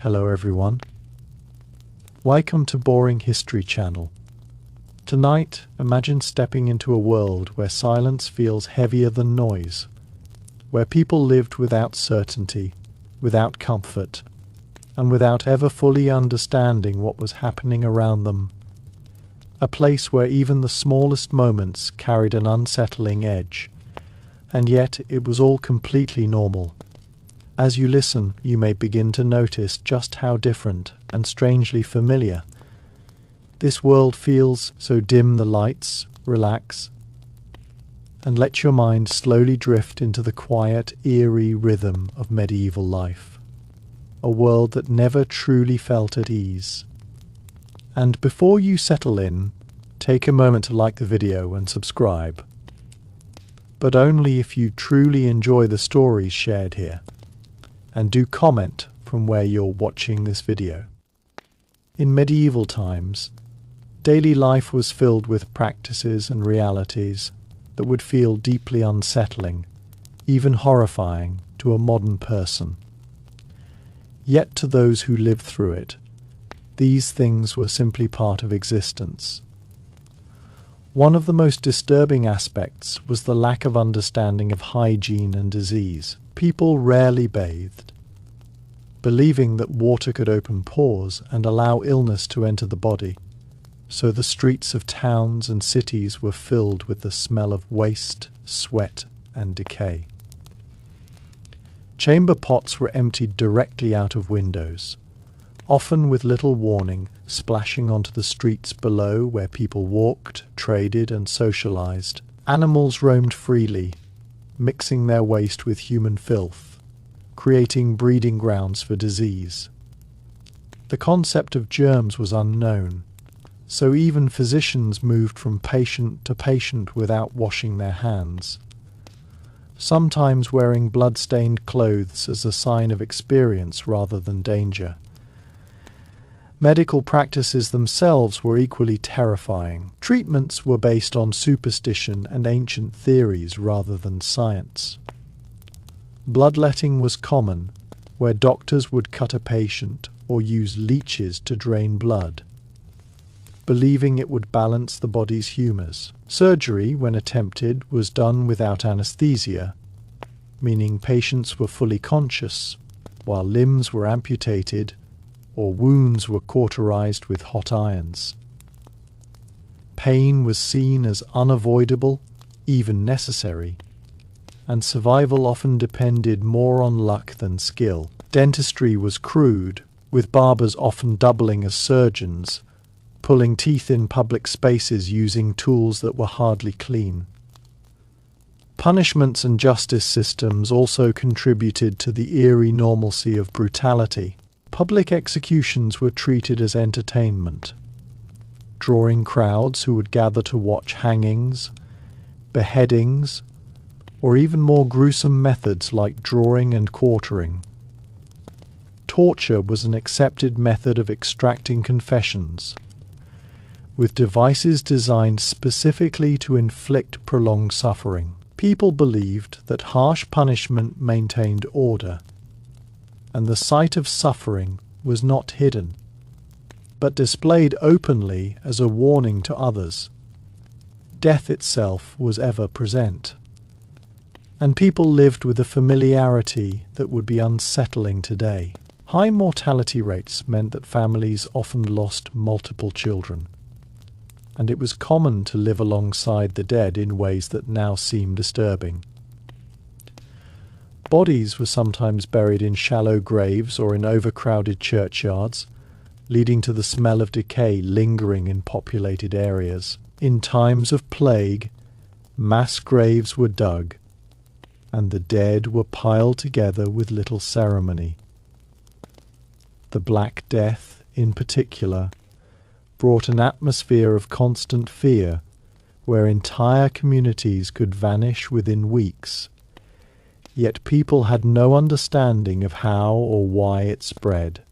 Hello everyone. Welcome to Boring History Channel. Tonight, imagine stepping into a world where silence feels heavier than noise, where people lived without certainty, without comfort, and without ever fully understanding what was happening around them. A place where even the smallest moments carried an unsettling edge, and yet it was all completely normal. As you listen, you may begin to notice just how different and strangely familiar this world feels. So dim the lights, relax, and let your mind slowly drift into the quiet, eerie rhythm of medieval life, a world that never truly felt at ease. And before you settle in, take a moment to like the video and subscribe, but only if you truly enjoy the stories shared here. And do comment from where you're watching this video. In medieval times, daily life was filled with practices and realities that would feel deeply unsettling, even horrifying to a modern person. Yet to those who lived through it, these things were simply part of existence. One of the most disturbing aspects was the lack of understanding of hygiene and disease. People rarely bathed, believing that water could open pores and allow illness to enter the body. So the streets of towns and cities were filled with the smell of waste, sweat, and decay. Chamber pots were emptied directly out of windows, often with little warning, splashing onto the streets below where people walked, traded, and socialized. Animals roamed freely, mixing their waste with human filth, creating breeding grounds for disease. The concept of germs was unknown, so even physicians moved from patient to patient without washing their hands, sometimes wearing blood-stained clothes as a sign of experience rather than danger. Medical practices themselves were equally terrifying. Treatments were based on superstition and ancient theories rather than science. Bloodletting was common, where doctors would cut a patient or use leeches to drain blood, believing it would balance the body's humours. Surgery, when attempted, was done without anesthesia, meaning patients were fully conscious, while limbs were amputated or wounds were cauterized with hot irons. Pain was seen as unavoidable, even necessary, and survival often depended more on luck than skill. Dentistry was crude, with barbers often doubling as surgeons, pulling teeth in public spaces using tools that were hardly clean. Punishments and justice systems also contributed to the eerie normalcy of brutality. Public executions were treated as entertainment, drawing crowds who would gather to watch hangings, beheadings, or even more gruesome methods like drawing and quartering. Torture was an accepted method of extracting confessions, with devices designed specifically to inflict prolonged suffering. People believed that harsh punishment maintained order, and the sight of suffering was not hidden, but displayed openly as a warning to others. Death itself was ever present, and people lived with a familiarity that would be unsettling today. High mortality rates meant that families often lost multiple children, and it was common to live alongside the dead in ways that now seem disturbing. Bodies were sometimes buried in shallow graves or in overcrowded churchyards, leading to the smell of decay lingering in populated areas. In times of plague, mass graves were dug, and the dead were piled together with little ceremony. The Black Death, in particular, brought an atmosphere of constant fear, where entire communities could vanish within weeks. Yet people had no understanding of how or why it spread.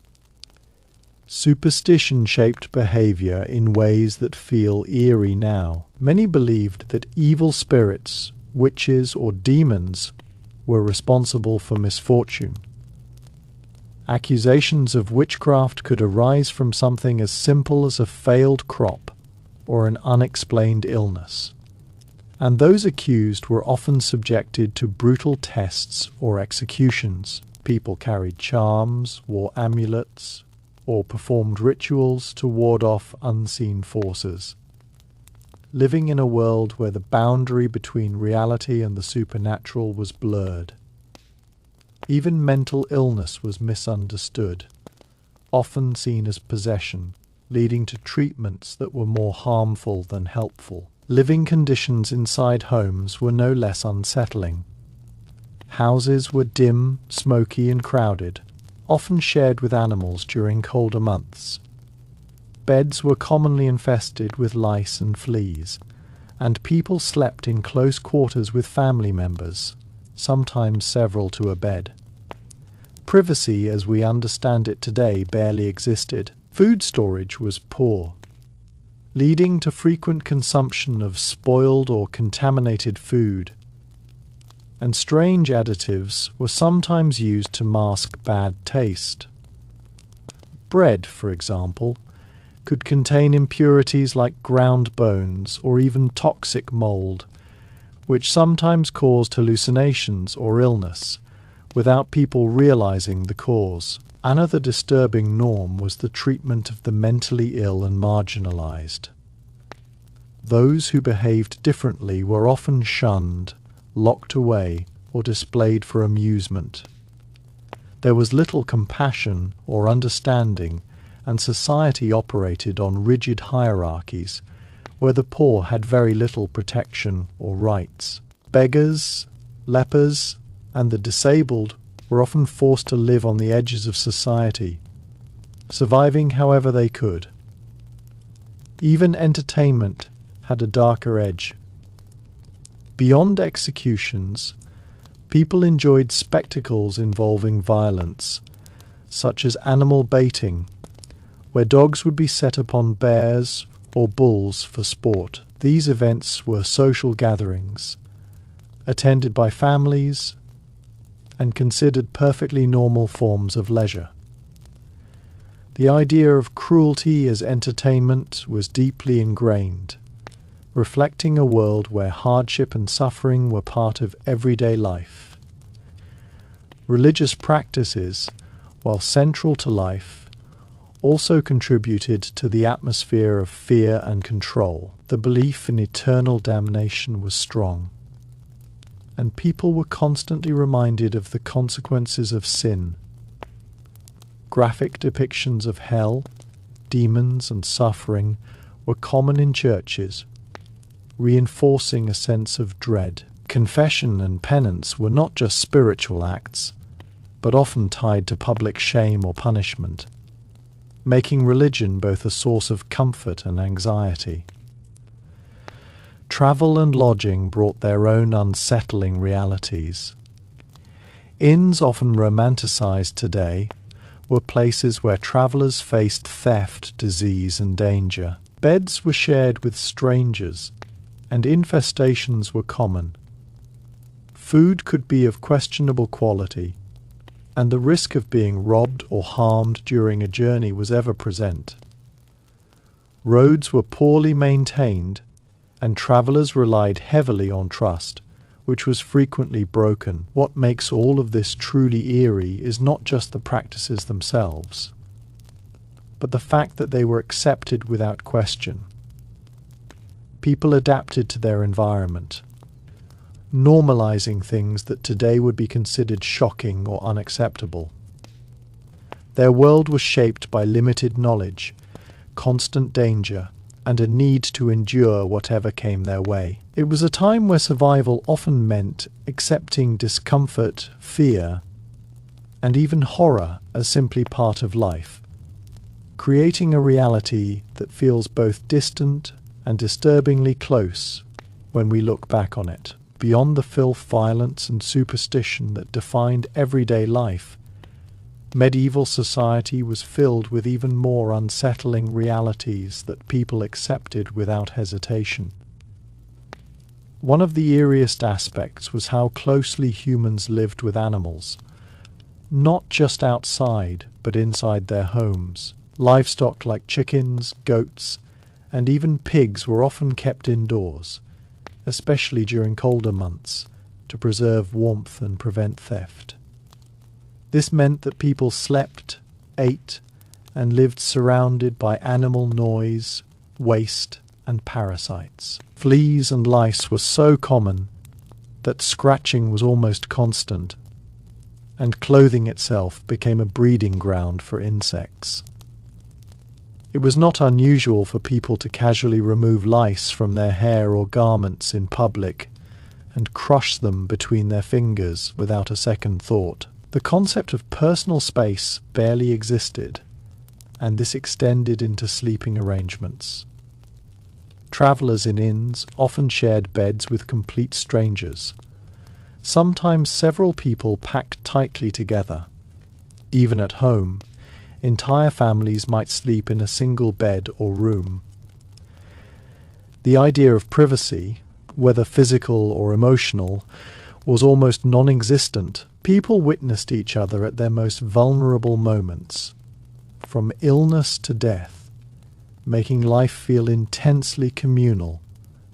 Superstition shaped behavior in ways that feel eerie now. Many believed that evil spirits, witches, or demons were responsible for misfortune, Accusations of witchcraft could arise from something as simple as a failed crop or an unexplained illness, and those accused were often subjected to brutal tests or executions. People carried charms, wore amulets, or performed rituals to ward off unseen forces. Living in a world where the boundary between reality and the supernatural was blurred. Even mental illness was misunderstood, often seen as possession, leading to treatments that were more harmful than helpful. Living conditions inside homes were no less unsettling. Houses were dim, smoky, and crowded, often shared with animals during colder months. Beds were commonly infested with lice and fleas, and people slept in close quarters with family members, sometimes several to a bed. Privacy, as we understand it today, barely existed. Food storage was poor, leading to frequent consumption of spoiled or contaminated food, and strange additives were sometimes used to mask bad taste. Bread, for example, could contain impurities like ground bones or even toxic mold, which sometimes caused hallucinations or illness, without people realizing the cause. Another disturbing norm was the treatment of the mentally ill and marginalized. Those who behaved differently were often shunned, locked away, or displayed for amusement. There was little compassion or understanding, and society operated on rigid hierarchies, where the poor had very little protection or rights. Beggars, lepers, and the disabled were often forced to live on the edges of society, surviving however they could. Even entertainment had a darker edge. Beyond executions, people enjoyed spectacles involving violence, such as animal baiting, where dogs would be set upon bears or bulls for sport. These events were social gatherings, attended by families, and considered perfectly normal forms of leisure. The idea of cruelty as entertainment was deeply ingrained, reflecting a world where hardship and suffering were part of everyday life. Religious practices, while central to life, also contributed to the atmosphere of fear and control. The belief in eternal damnation was strong, and people were constantly reminded of the consequences of sin. Graphic depictions of hell, demons, and suffering were common in churches, reinforcing a sense of dread. Confession and penance were not just spiritual acts, but often tied to public shame or punishment, making religion both a source of comfort and anxiety. Travel and lodging brought their own unsettling realities. Inns, often romanticized today, were places where travelers faced theft, disease, and danger. Beds were shared with strangers, and infestations were common. Food could be of questionable quality, and the risk of being robbed or harmed during a journey was ever present. Roads were poorly maintained, and travelers relied heavily on trust, which was frequently broken. What makes all of this truly eerie is not just the practices themselves, but the fact that they were accepted without question. People adapted to their environment, normalizing things that today would be considered shocking or unacceptable. Their world was shaped by limited knowledge, constant danger, and a need to endure whatever came their way. It was a time where survival often meant accepting discomfort, fear, and even horror as simply part of life, creating a reality that feels both distant and disturbingly close when we look back on it. Beyond the filth, violence, and superstition that defined everyday life, medieval society was filled with even more unsettling realities that people accepted without hesitation. One of the eeriest aspects was how closely humans lived with animals, not just outside, but inside their homes. Livestock like chickens, goats, and even pigs were often kept indoors, especially during colder months, to preserve warmth and prevent theft. This meant that people slept, ate, and lived surrounded by animal noise, waste, and parasites. Fleas and lice were so common that scratching was almost constant, and clothing itself became a breeding ground for insects. It was not unusual for people to casually remove lice from their hair or garments in public and crush them between their fingers without a second thought. The concept of personal space barely existed, and this extended into sleeping arrangements. Travellers in inns often shared beds with complete strangers. Sometimes several people packed tightly together. Even at home, entire families might sleep in a single bed or room. The idea of privacy, whether physical or emotional, was almost non-existent. People witnessed each other at their most vulnerable moments, from illness to death, making life feel intensely communal,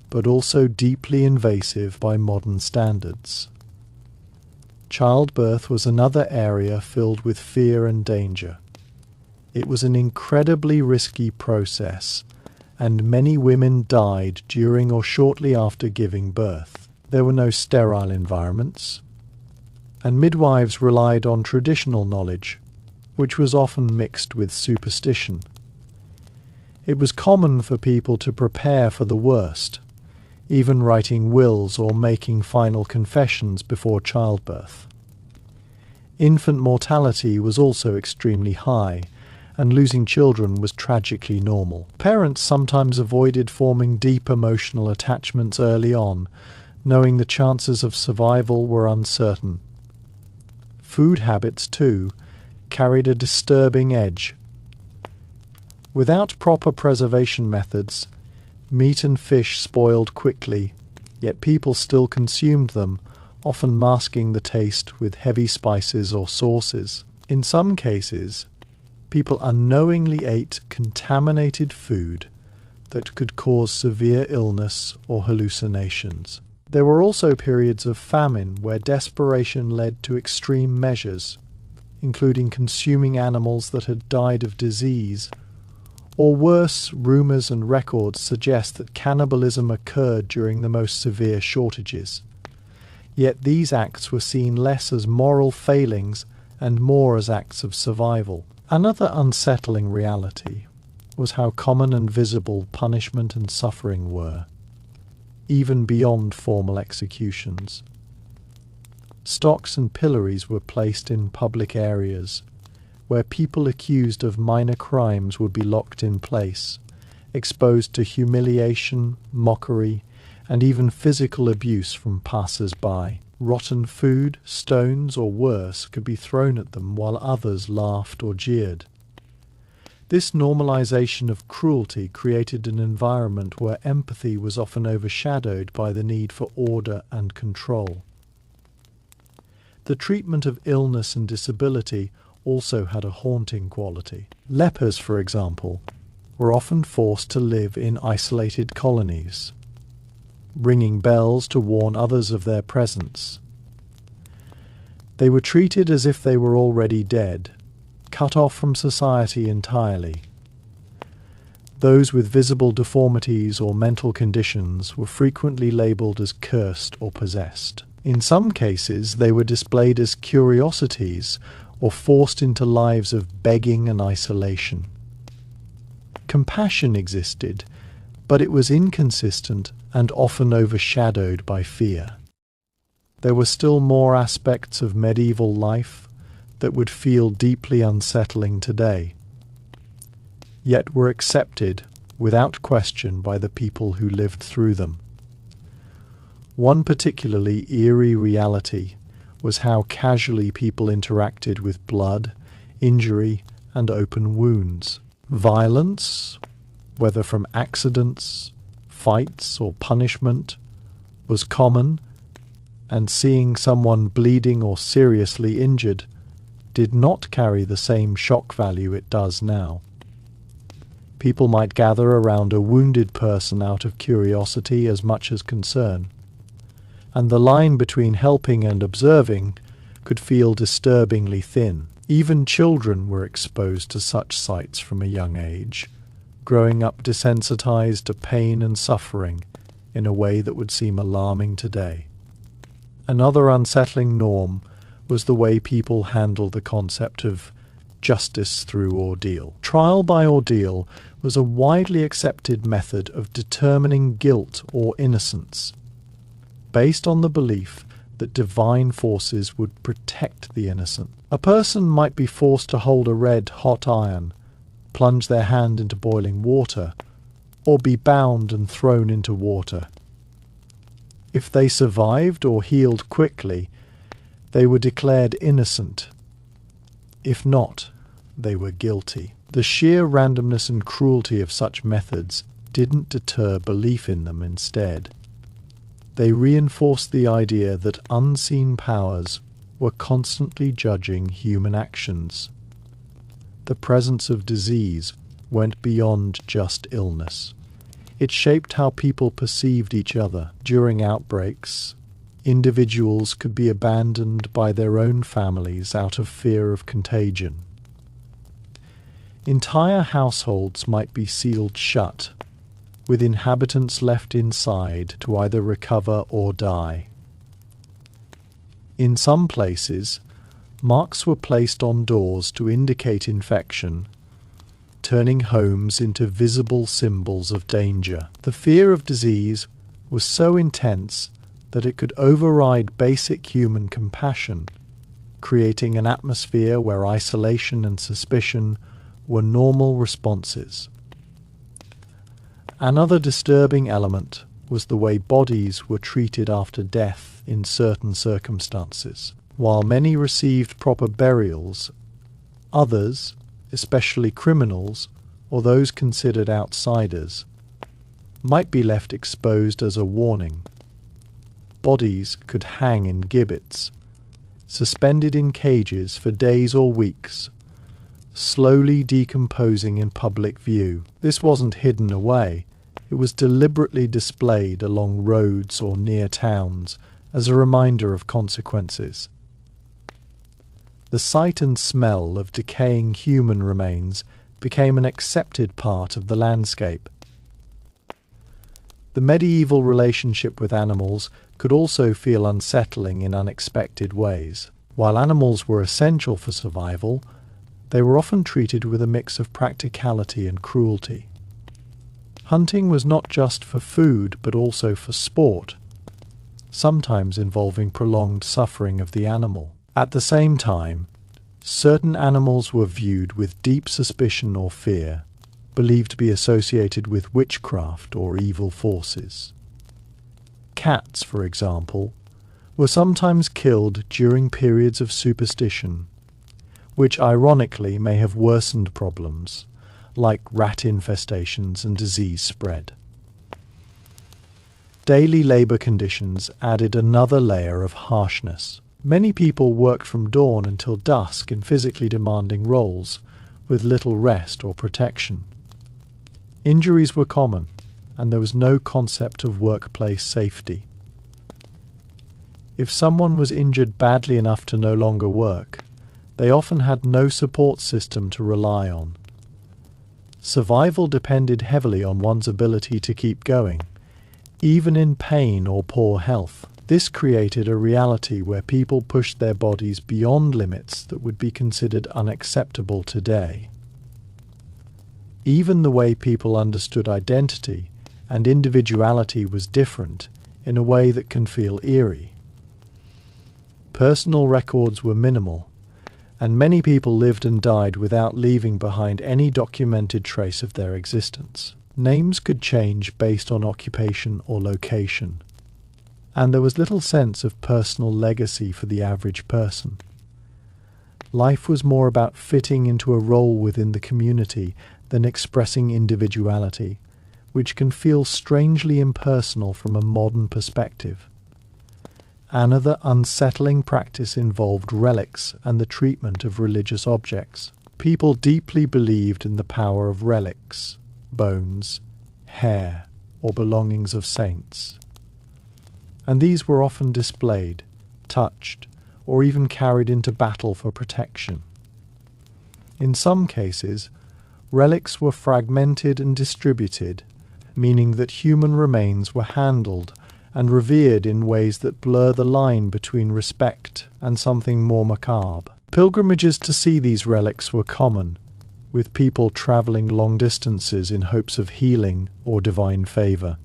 but also deeply invasive by modern standards. Childbirth was another area filled with fear and danger. It was an incredibly risky process, and many women died during or shortly after giving birth. There were no sterile environments, and midwives relied on traditional knowledge, which was often mixed with superstition. It was common for people to prepare for the worst, even writing wills or making final confessions before childbirth. Infant mortality was also extremely high, and losing children was tragically normal. Parents sometimes avoided forming deep emotional attachments early on, knowing the chances of survival were uncertain. Food habits, too, carried a disturbing edge. Without proper preservation methods, meat and fish spoiled quickly, yet people still consumed them, often masking the taste with heavy spices or sauces. In some cases, people unknowingly ate contaminated food that could cause severe illness or hallucinations. There were also periods of famine where desperation led to extreme measures, including consuming animals that had died of disease. Or worse, rumors and records suggest that cannibalism occurred during the most severe shortages. Yet these acts were seen less as moral failings and more as acts of survival. Another unsettling reality was how common and visible punishment and suffering were, even beyond formal executions. Stocks and pillories were placed in public areas, where people accused of minor crimes would be locked in place, exposed to humiliation, mockery, and even physical abuse from passers-by. Rotten food, stones, or worse could be thrown at them while others laughed or jeered. This normalization of cruelty created an environment where empathy was often overshadowed by the need for order and control. The treatment of illness and disability also had a haunting quality. Lepers, for example, were often forced to live in isolated colonies, ringing bells to warn others of their presence. They were treated as if they were already dead, cut off from society entirely. Those with visible deformities or mental conditions were frequently labelled as cursed or possessed. In some cases, they were displayed as curiosities or forced into lives of begging and isolation. Compassion existed, but it was inconsistent and often overshadowed by fear. There were still more aspects of medieval life that would feel deeply unsettling today, yet were accepted without question by the people who lived through them. One particularly eerie reality was how casually people interacted with blood, injury, and open wounds. Violence, whether from accidents, fights, or punishment, was common, and seeing someone bleeding or seriously injured did not carry the same shock value it does now. People might gather around a wounded person out of curiosity as much as concern, and the line between helping and observing could feel disturbingly thin. Even children were exposed to such sights from a young age, growing up desensitized to pain and suffering in a way that would seem alarming today. Another unsettling norm was the way people handled the concept of justice through ordeal. Trial by ordeal was a widely accepted method of determining guilt or innocence, based on the belief that divine forces would protect the innocent. A person might be forced to hold a red-hot iron, plunge their hand into boiling water, or be bound and thrown into water. If they survived or healed quickly, they were declared innocent. If not, they were guilty. The sheer randomness and cruelty of such methods didn't deter belief in them. Instead, they reinforced the idea that unseen powers were constantly judging human actions. The presence of disease went beyond just illness. It shaped how people perceived each other. During outbreaks, individuals could be abandoned by their own families out of fear of contagion. Entire households might be sealed shut, with inhabitants left inside to either recover or die. In some places, marks were placed on doors to indicate infection, turning homes into visible symbols of danger. The fear of disease was so intense that it could override basic human compassion, creating an atmosphere where isolation and suspicion were normal responses. Another disturbing element was the way bodies were treated after death in certain circumstances. While many received proper burials, others, especially criminals or those considered outsiders, might be left exposed as a warning. Bodies could hang in gibbets, suspended in cages for days or weeks, slowly decomposing in public view. This wasn't hidden away. It was deliberately displayed along roads or near towns as a reminder of consequences. The sight and smell of decaying human remains became an accepted part of the landscape. The medieval relationship with animals could also feel unsettling in unexpected ways. While animals were essential for survival, they were often treated with a mix of practicality and cruelty. Hunting was not just for food, but also for sport, sometimes involving prolonged suffering of the animal. At the same time, certain animals were viewed with deep suspicion or fear, believed to be associated with witchcraft or evil forces. Cats, for example, were sometimes killed during periods of superstition, which ironically may have worsened problems, like rat infestations and disease spread. Daily labor conditions added another layer of harshness. Many people worked from dawn until dusk in physically demanding roles, with little rest or protection. Injuries were common, and there was no concept of workplace safety. If someone was injured badly enough to no longer work, they often had no support system to rely on. Survival depended heavily on one's ability to keep going, even in pain or poor health. This created a reality where people pushed their bodies beyond limits that would be considered unacceptable today. Even the way people understood identity and individuality was different in a way that can feel eerie. Personal records were minimal, and many people lived and died without leaving behind any documented trace of their existence. Names could change based on occupation or location, and there was little sense of personal legacy for the average person. Life was more about fitting into a role within the community than expressing individuality, which can feel strangely impersonal from a modern perspective. Another unsettling practice involved relics and the treatment of religious objects. People deeply believed in the power of relics, bones, hair, or belongings of saints. And these were often displayed, touched, or even carried into battle for protection. In some cases, relics were fragmented and distributed, meaning that human remains were handled and revered in ways that blur the line between respect and something more macabre. Pilgrimages to see these relics were common, with people travelling long distances in hopes of healing or divine favour.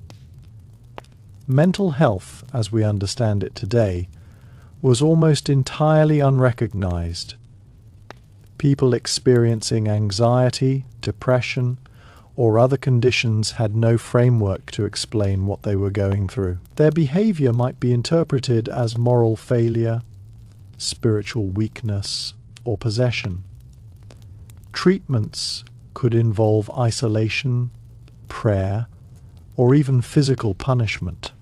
Mental health, as we understand it today, was almost entirely unrecognised. People experiencing anxiety, depression, or other conditions had no framework to explain what they were going through. Their behaviour might be interpreted as moral failure, spiritual weakness, or possession. Treatments could involve isolation, prayer, or even physical punishment.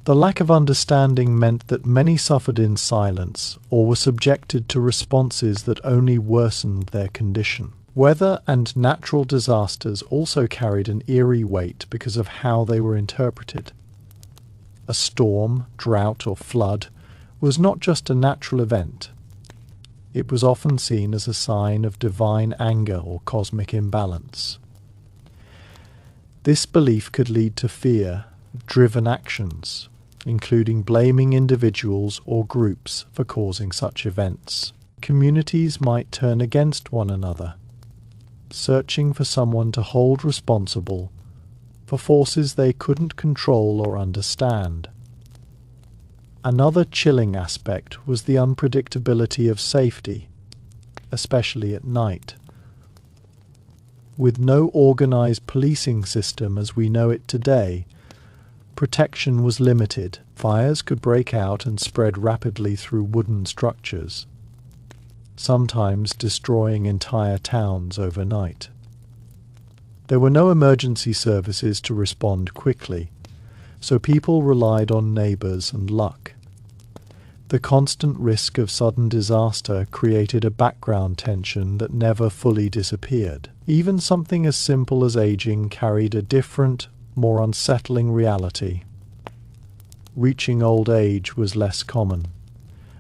The lack of understanding meant that many suffered in silence or were subjected to responses that only worsened their condition. Weather and natural disasters also carried an eerie weight because of how they were interpreted. A storm, drought, or flood was not just a natural event. It was often seen as a sign of divine anger or cosmic imbalance. This belief could lead to fear-driven actions, including blaming individuals or groups for causing such events. Communities might turn against one another, searching for someone to hold responsible for forces they couldn't control or understand. Another chilling aspect was the unpredictability of safety, especially at night. With no organized policing system as we know it today, protection was limited. Fires could break out and spread rapidly through wooden structures, sometimes destroying entire towns overnight. There were no emergency services to respond quickly, so people relied on neighbours and luck. The constant risk of sudden disaster created a background tension that never fully disappeared. Even something as simple as aging carried a different, more unsettling reality. Reaching old age was less common,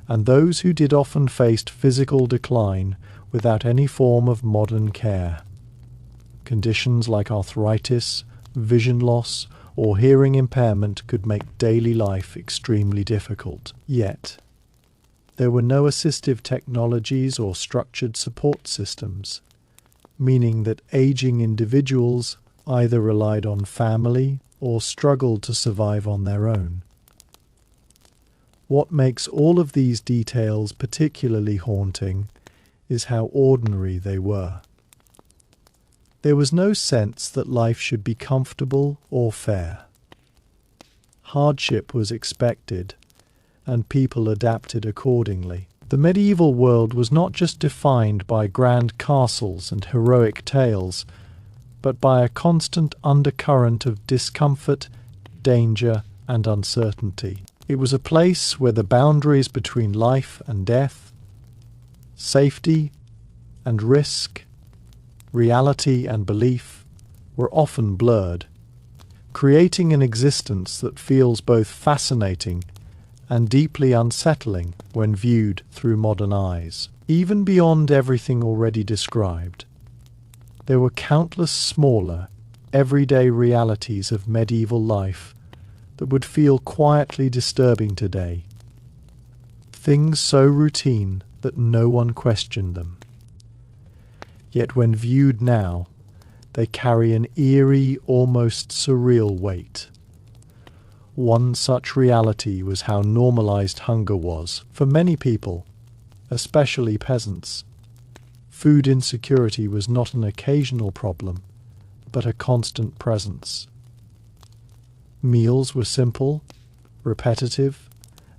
and those who did often faced physical decline without any form of modern care. Conditions like arthritis, vision loss, or hearing impairment could make daily life extremely difficult. Yet, there were no assistive technologies or structured support systems, meaning that aging individuals either relied on family or struggled to survive on their own. What makes all of these details particularly haunting is how ordinary they were. There was no sense that life should be comfortable or fair. Hardship was expected, and people adapted accordingly. The medieval world was not just defined by grand castles and heroic tales, but by a constant undercurrent of discomfort, danger, and uncertainty. It was a place where the boundaries between life and death, safety and risk, reality and belief were often blurred, creating an existence that feels both fascinating and deeply unsettling when viewed through modern eyes. Even beyond everything already described, there were countless smaller, everyday realities of medieval life that would feel quietly disturbing today. Things so routine that no one questioned them. Yet when viewed now, they carry an eerie, almost surreal weight. One such reality was how normalized hunger was. For many people, especially peasants, food insecurity was not an occasional problem, but a constant presence. Meals were simple, repetitive,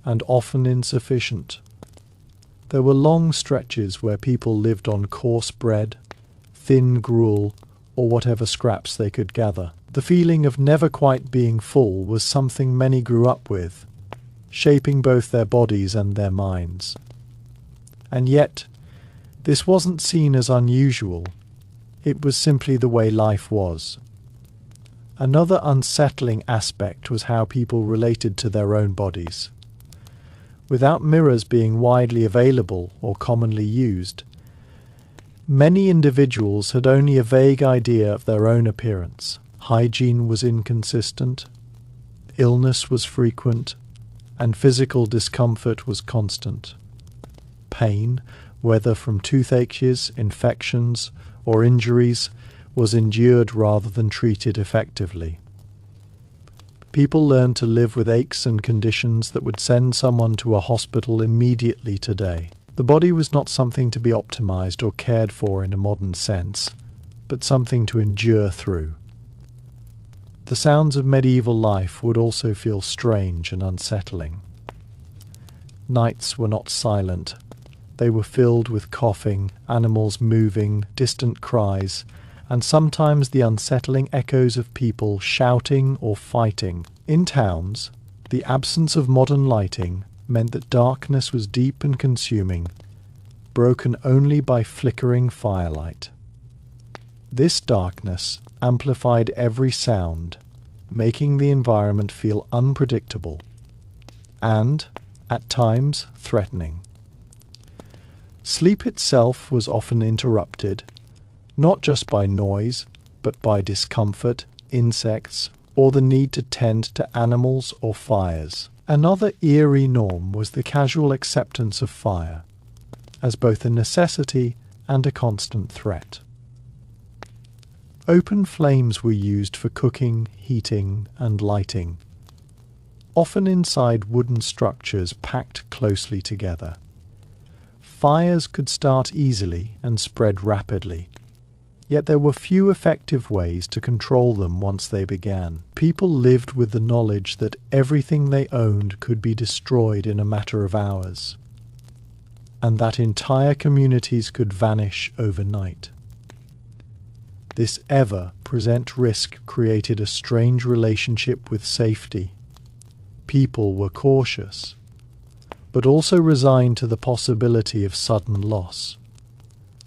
and often insufficient. There were long stretches where people lived on coarse bread, thin gruel, or whatever scraps they could gather. The feeling of never quite being full was something many grew up with, shaping both their bodies and their minds. And yet, this wasn't seen as unusual. It was simply the way life was. Another unsettling aspect was how people related to their own bodies. Without mirrors being widely available or commonly used, many individuals had only a vague idea of their own appearance. Hygiene was inconsistent, illness was frequent, and physical discomfort was constant. Pain, whether from toothaches, infections, or injuries, was endured rather than treated effectively. People learned to live with aches and conditions that would send someone to a hospital immediately today. The body was not something to be optimized or cared for in a modern sense, but something to endure through. The sounds of medieval life would also feel strange and unsettling. Nights were not silent. They were filled with coughing, animals moving, distant cries, and sometimes the unsettling echoes of people shouting or fighting. In towns, the absence of modern lighting meant that darkness was deep and consuming, broken only by flickering firelight. This darkness amplified every sound, making the environment feel unpredictable and, at times, threatening. Sleep itself was often interrupted, not just by noise, but by discomfort, insects, or the need to tend to animals or fires. Another eerie norm was the casual acceptance of fire, as both a necessity and a constant threat. Open flames were used for cooking, heating, and lighting, often inside wooden structures packed closely together. Fires could start easily and spread rapidly, yet there were few effective ways to control them once they began. People lived with the knowledge that everything they owned could be destroyed in a matter of hours, and that entire communities could vanish overnight. This ever-present risk created a strange relationship with safety. People were cautious, but also resigned to the possibility of sudden loss.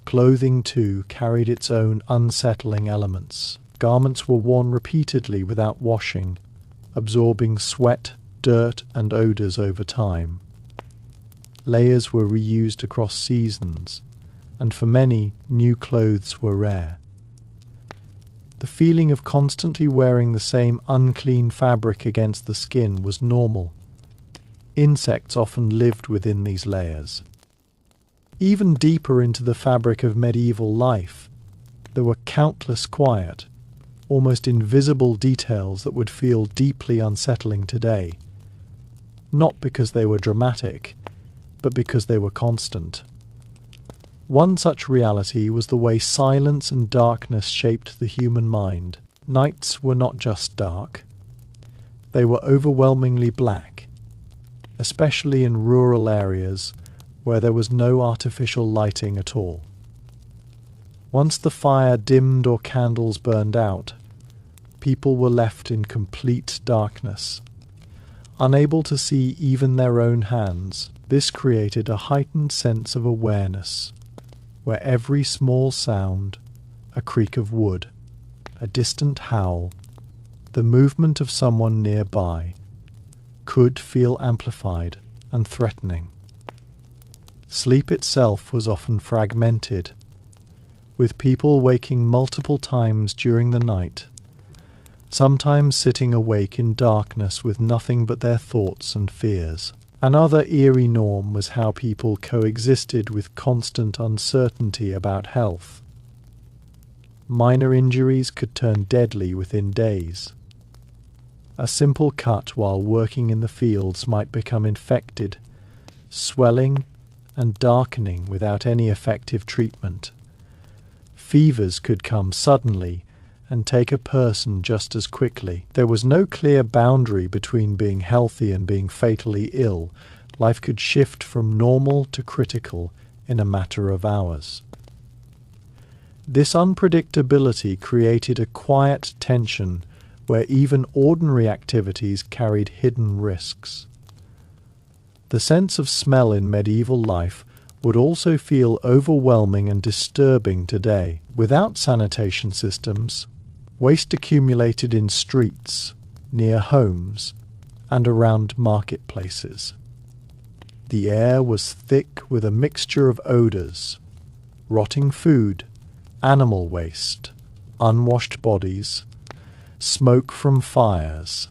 Clothing, too, carried its own unsettling elements. Garments were worn repeatedly without washing, absorbing sweat, dirt, and odors over time. Layers were reused across seasons, and for many, new clothes were rare. The feeling of constantly wearing the same unclean fabric against the skin was normal. Insects often lived within these layers. Even deeper into the fabric of medieval life, there were countless quiet, almost invisible details that would feel deeply unsettling today, not because they were dramatic, but because they were constant. One such reality was the way silence and darkness shaped the human mind. Nights were not just dark. They were overwhelmingly black, especially in rural areas where there was no artificial lighting at all. Once the fire dimmed or candles burned out, people were left in complete darkness, unable to see even their own hands. This created a heightened sense of awareness, where every small sound, a creak of wood, a distant howl, the movement of someone nearby, could feel amplified and threatening. Sleep itself was often fragmented, with people waking multiple times during the night, sometimes sitting awake in darkness with nothing but their thoughts and fears. Another eerie norm was how people coexisted with constant uncertainty about health. Minor injuries could turn deadly within days. A simple cut while working in the fields might become infected, swelling and darkening without any effective treatment. Fevers could come suddenly and take a person just as quickly. There was no clear boundary between being healthy and being fatally ill. Life could shift from normal to critical in a matter of hours. This unpredictability created a quiet tension where even ordinary activities carried hidden risks. The sense of smell in medieval life would also feel overwhelming and disturbing today. Without sanitation systems, waste accumulated in streets, near homes, and around marketplaces. The air was thick with a mixture of odors: rotting food, animal waste, unwashed bodies, smoke from fires,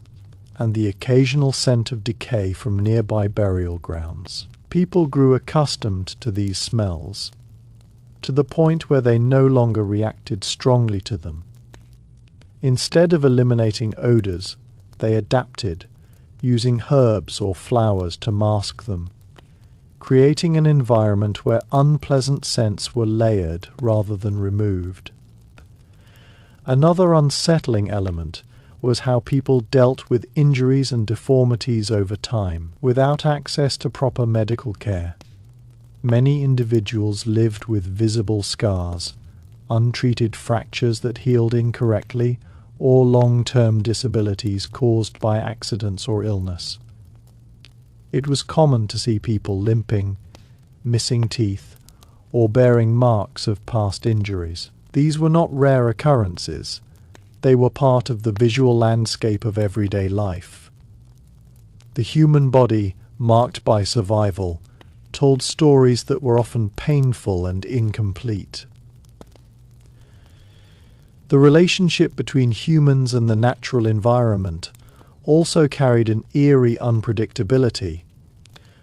and the occasional scent of decay from nearby burial grounds. People grew accustomed to these smells, to the point where they no longer reacted strongly to them. Instead of eliminating odors, they adapted, using herbs or flowers to mask them, creating an environment where unpleasant scents were layered rather than removed. Another unsettling element was how people dealt with injuries and deformities over time. Without access to proper medical care, many individuals lived with visible scars, untreated fractures that healed incorrectly, or long-term disabilities caused by accidents or illness. It was common to see people limping, missing teeth, or bearing marks of past injuries. These were not rare occurrences. They were part of the visual landscape of everyday life. The human body, marked by survival, told stories that were often painful and incomplete. The relationship between humans and the natural environment also carried an eerie unpredictability.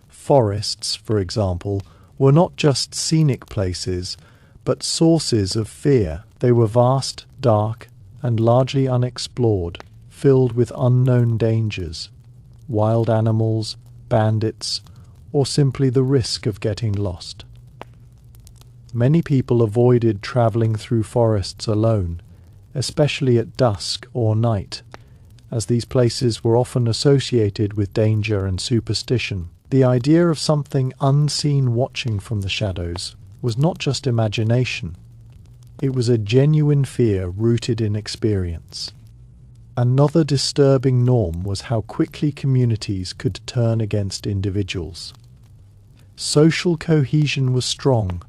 Forests, for example, were not just scenic places, but sources of fear. They were vast, dark, and largely unexplored, filled with unknown dangers, wild animals, bandits, or simply the risk of getting lost. Many people avoided traveling through forests alone, especially at dusk or night, as these places were often associated with danger and superstition. The idea of something unseen watching from the shadows was not just imagination. It was a genuine fear rooted in experience. Another disturbing norm was how quickly communities could turn against individuals. Social cohesion was strong,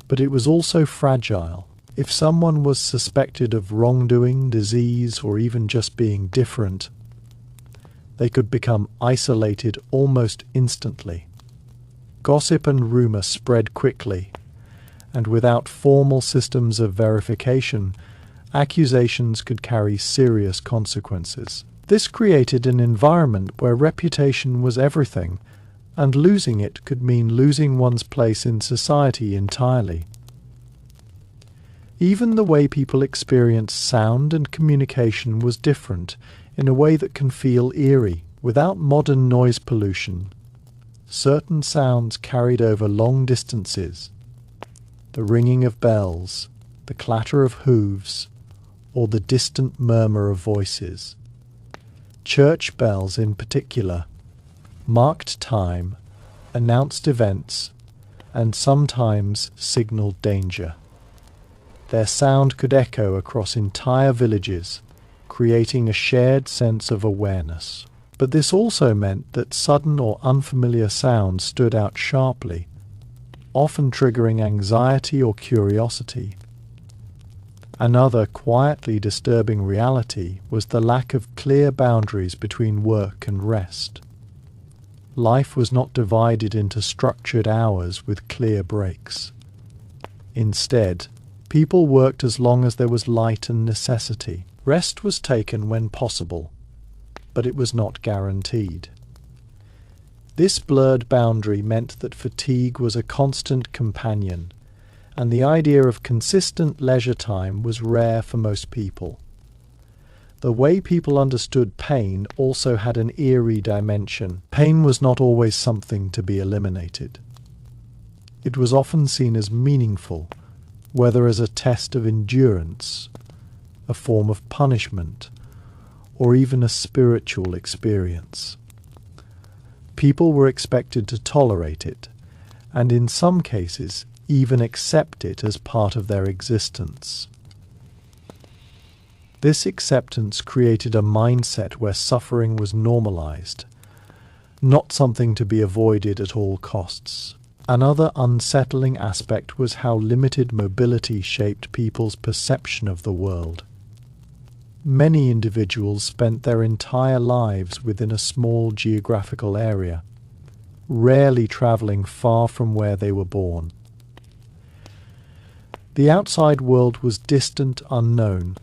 but it was also fragile. If someone was suspected of wrongdoing, disease, or even just being different, they could become isolated almost instantly. Gossip and rumor spread quickly, and without formal systems of verification, accusations could carry serious consequences. This created an environment where reputation was everything, and losing it could mean losing one's place in society entirely. Even the way people experienced sound and communication was different in a way that can feel eerie. Without modern noise pollution, certain sounds carried over long distances: the ringing of bells, the clatter of hooves, or the distant murmur of voices. Church bells in particular marked time, announced events, and sometimes signaled danger. Their sound could echo across entire villages, creating a shared sense of awareness. But this also meant that sudden or unfamiliar sounds stood out sharply, often triggering anxiety or curiosity. Another quietly disturbing reality was the lack of clear boundaries between work and rest. Life was not divided into structured hours with clear breaks. Instead, people worked as long as there was light and necessity. Rest was taken when possible, but it was not guaranteed. This blurred boundary meant that fatigue was a constant companion, and the idea of consistent leisure time was rare for most people. The way people understood pain also had an eerie dimension. Pain was not always something to be eliminated. It was often seen as meaningful, whether as a test of endurance, a form of punishment, or even a spiritual experience. People were expected to tolerate it, and in some cases even accept it as part of their existence. This acceptance created a mindset where suffering was normalized, not something to be avoided at all costs. Another unsettling aspect was how limited mobility shaped people's perception of the world. Many individuals spent their entire lives within a small geographical area, rarely traveling far from where they were born. The outside world was distant, unknown,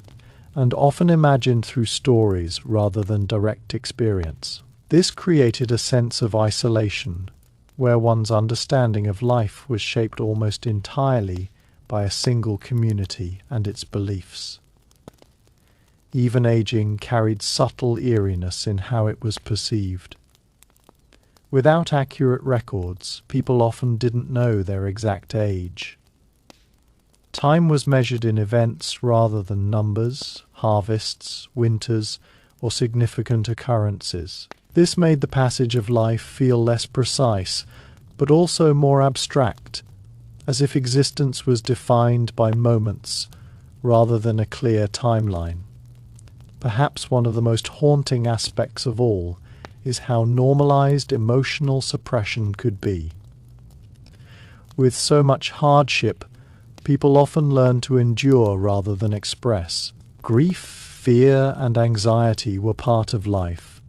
and often imagined through stories rather than direct experience. This created a sense of isolation, where one's understanding of life was shaped almost entirely by a single community and its beliefs. Even aging carried subtle eeriness in how it was perceived. Without accurate records, people often didn't know their exact age. Time was measured in events rather than numbers, harvests, winters, or significant occurrences. This made the passage of life feel less precise, but also more abstract, as if existence was defined by moments rather than a clear timeline. Perhaps one of the most haunting aspects of all is how normalized emotional suppression could be. With so much hardship, people often learn to endure rather than express. Grief, fear, and anxiety were part of life,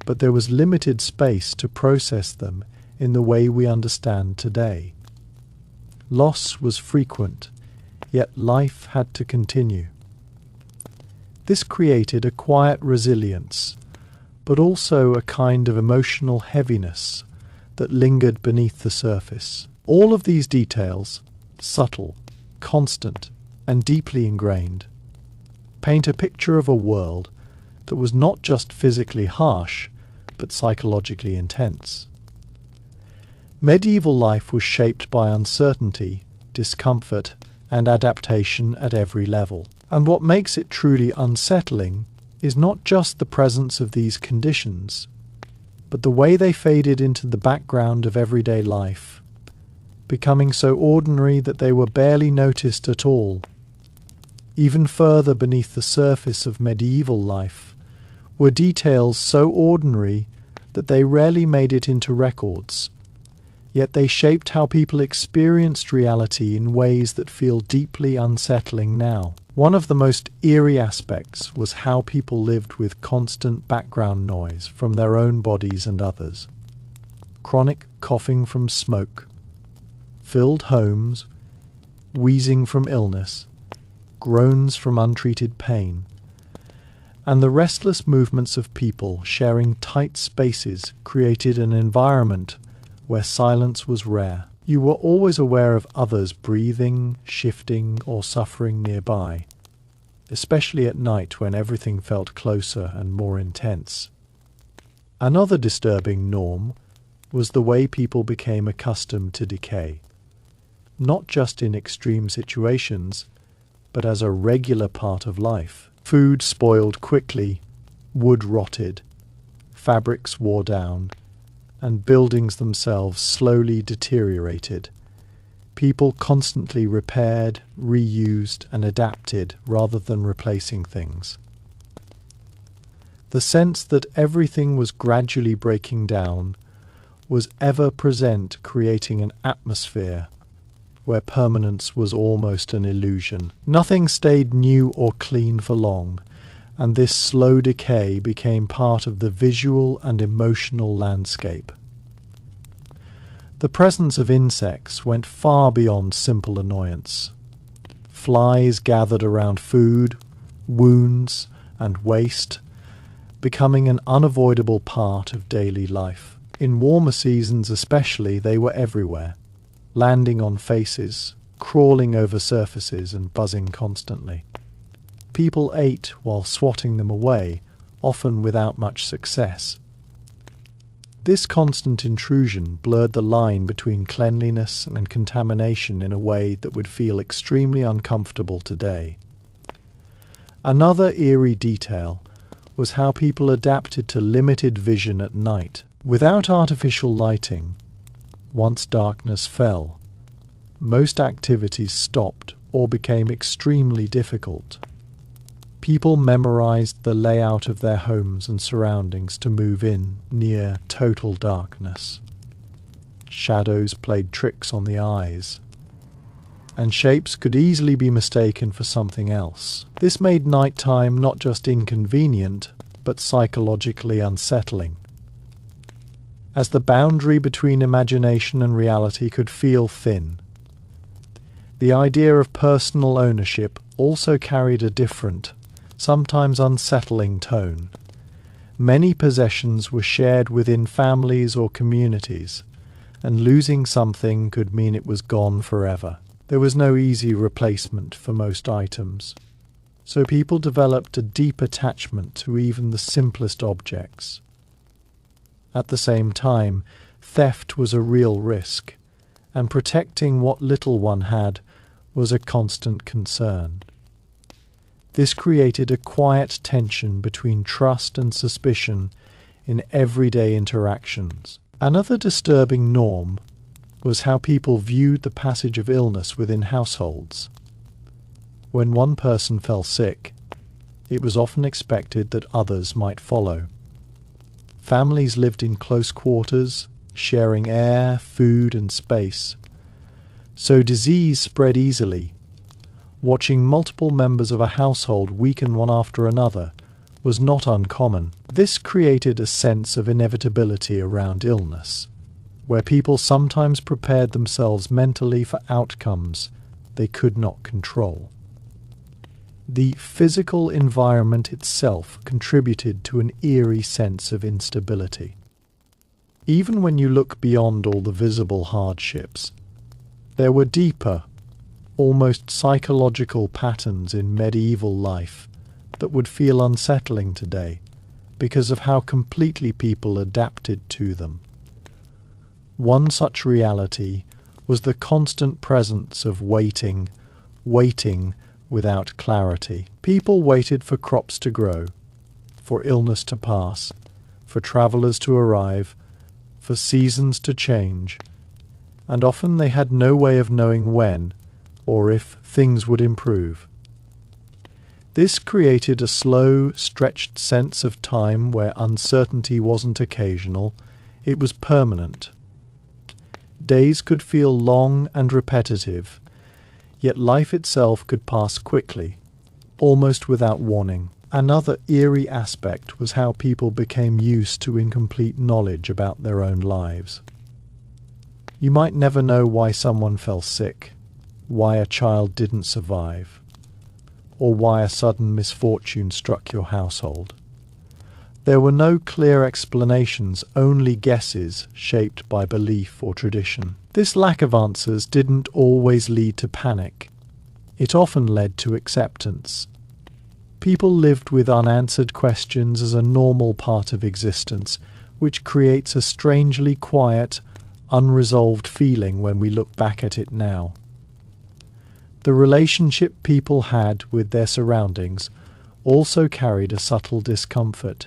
but there was limited space to process them in the way we understand today. Loss was frequent, yet life had to continue. This created a quiet resilience, but also a kind of emotional heaviness that lingered beneath the surface. All of these details, subtle, constant, and deeply ingrained, paint a picture of a world that was not just physically harsh, but psychologically intense. Medieval life was shaped by uncertainty, discomfort, and adaptation at every level. And what makes it truly unsettling is not just the presence of these conditions, but the way they faded into the background of everyday life, becoming so ordinary that they were barely noticed at all. Even further beneath the surface of medieval life were details so ordinary that they rarely made it into records, yet they shaped how people experienced reality in ways that feel deeply unsettling now. One of the most eerie aspects was how people lived with constant background noise from their own bodies and others. Chronic coughing from smoke, filled homes, wheezing from illness, groans from untreated pain, and the restless movements of people sharing tight spaces created an environment where silence was rare. You were always aware of others breathing, shifting, or suffering nearby, especially at night when everything felt closer and more intense. Another disturbing norm was the way people became accustomed to decay, not just in extreme situations, but as a regular part of life. Food spoiled quickly, wood rotted, fabrics wore down, and buildings themselves slowly deteriorated. People constantly repaired, reused, and adapted rather than replacing things. The sense that everything was gradually breaking down was ever present, creating an atmosphere where permanence was almost an illusion. Nothing stayed new or clean for long, and this slow decay became part of the visual and emotional landscape. The presence of insects went far beyond simple annoyance. Flies gathered around food, wounds, and waste, becoming an unavoidable part of daily life. In warmer seasons especially, they were everywhere, landing on faces, crawling over surfaces, and buzzing constantly. People ate while swatting them away, often without much success. This constant intrusion blurred the line between cleanliness and contamination in a way that would feel extremely uncomfortable today. Another eerie detail was how people adapted to limited vision at night. Without artificial lighting, once darkness fell, most activities stopped or became extremely difficult. People memorized the layout of their homes and surroundings to move in near total darkness. Shadows played tricks on the eyes, and shapes could easily be mistaken for something else. This made nighttime not just inconvenient, but psychologically unsettling, as the boundary between imagination and reality could feel thin. The idea of personal ownership also carried a different, sometimes unsettling tone. Many possessions were shared within families or communities, and losing something could mean it was gone forever. There was no easy replacement for most items, so people developed a deep attachment to even the simplest objects. At the same time, theft was a real risk, and protecting what little one had was a constant concern. This created a quiet tension between trust and suspicion in everyday interactions. Another disturbing norm was how people viewed the passage of illness within households. When one person fell sick, it was often expected that others might follow. Families lived in close quarters, sharing air, food, and space, so disease spread easily. Watching multiple members of a household weaken one after another was not uncommon. This created a sense of inevitability around illness, where people sometimes prepared themselves mentally for outcomes they could not control. The physical environment itself contributed to an eerie sense of instability. Even when you look beyond all the visible hardships, there were deeper, almost psychological patterns in medieval life that would feel unsettling today because of how completely people adapted to them. One such reality was the constant presence of waiting without clarity. People waited for crops to grow, for illness to pass, for travelers to arrive, for seasons to change, and often they had no way of knowing when or if things would improve. This created a slow, stretched sense of time where uncertainty wasn't occasional, it was permanent. Days could feel long and repetitive, yet life itself could pass quickly, almost without warning. Another eerie aspect was how people became used to incomplete knowledge about their own lives. You might never know why someone fell sick, why a child didn't survive, or why a sudden misfortune struck your household. There were no clear explanations, only guesses shaped by belief or tradition. This lack of answers didn't always lead to panic. It often led to acceptance. People lived with unanswered questions as a normal part of existence, which creates a strangely quiet, unresolved feeling when we look back at it now. The relationship people had with their surroundings also carried a subtle discomfort.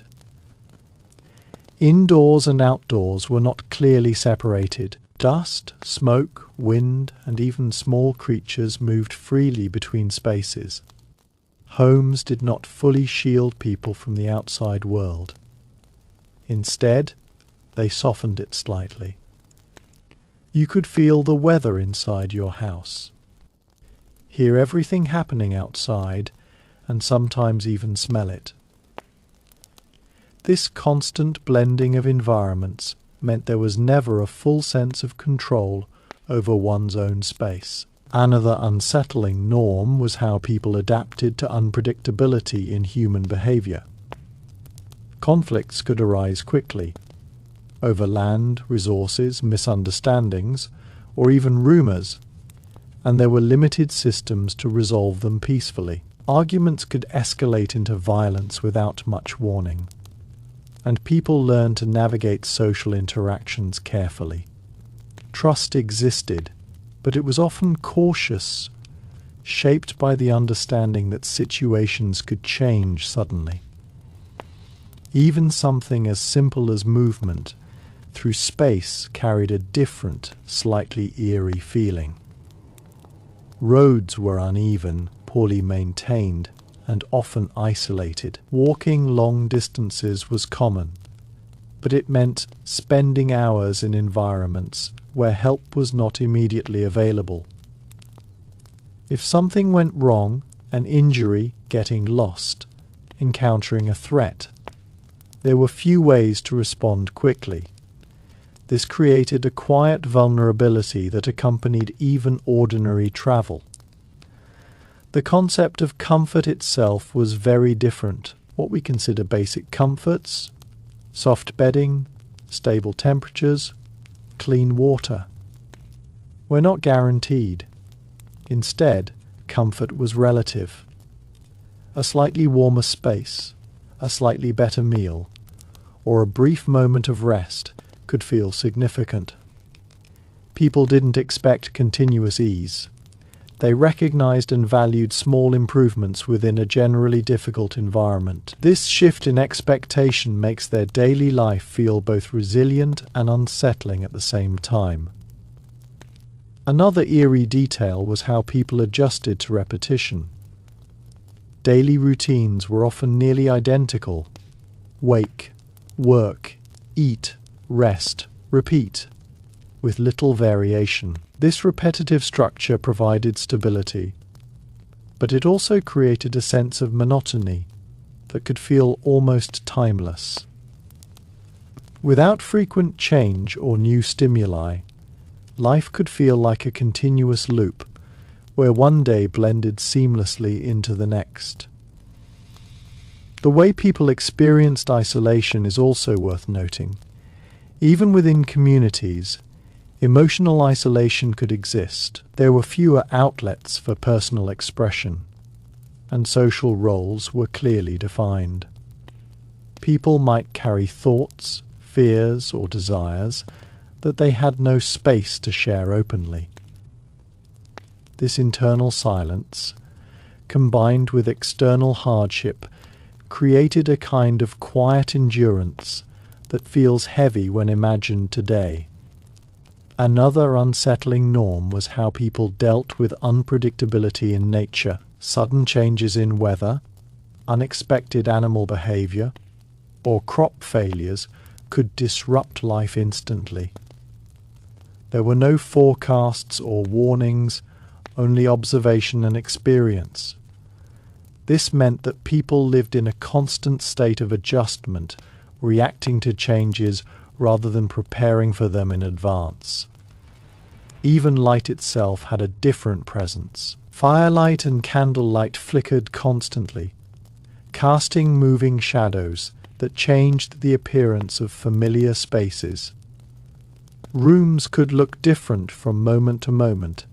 Indoors and outdoors were not clearly separated. Dust, smoke, wind, and even small creatures moved freely between spaces. Homes did not fully shield people from the outside world. Instead, they softened it slightly. You could feel the weather inside your house, hear everything happening outside, and sometimes even smell it. This constant blending of environments meant there was never a full sense of control over one's own space. Another unsettling norm was how people adapted to unpredictability in human behavior. Conflicts could arise quickly, over land, resources, misunderstandings, or even rumors, and there were limited systems to resolve them peacefully. Arguments could escalate into violence without much warning, and people learned to navigate social interactions carefully. Trust existed, but it was often cautious, shaped by the understanding that situations could change suddenly. Even something as simple as movement through space carried a different, slightly eerie feeling. Roads were uneven, poorly maintained, and often isolated. Walking long distances was common, but it meant spending hours in environments where help was not immediately available. If something went wrong, an injury, getting lost, encountering a threat, there were few ways to respond quickly. This created a quiet vulnerability that accompanied even ordinary travel. The concept of comfort itself was very different. What we consider basic comforts: soft bedding, stable temperatures, clean water, were not guaranteed. Instead, comfort was relative. A slightly warmer space, a slightly better meal, or a brief moment of rest could feel significant. People didn't expect continuous ease. They recognized and valued small improvements within a generally difficult environment. This shift in expectation makes their daily life feel both resilient and unsettling at the same time. Another eerie detail was how people adjusted to repetition. Daily routines were often nearly identical: wake, work, eat, rest, repeat, with little variation. This repetitive structure provided stability, but it also created a sense of monotony that could feel almost timeless. Without frequent change or new stimuli, life could feel like a continuous loop, where one day blended seamlessly into the next. The way people experienced isolation is also worth noting. Even within communities, emotional isolation could exist. There were fewer outlets for personal expression, and social roles were clearly defined. People might carry thoughts, fears, or desires that they had no space to share openly. This internal silence, combined with external hardship, created a kind of quiet endurance that feels heavy when imagined today. Another unsettling norm was how people dealt with unpredictability in nature. Sudden changes in weather, unexpected animal behavior, or crop failures could disrupt life instantly. There were no forecasts or warnings, only observation and experience. This meant that people lived in a constant state of adjustment, reacting to changes rather than preparing for them in advance. Even light itself had a different presence. Firelight and candlelight flickered constantly, casting moving shadows that changed the appearance of familiar spaces. Rooms could look different from moment to moment,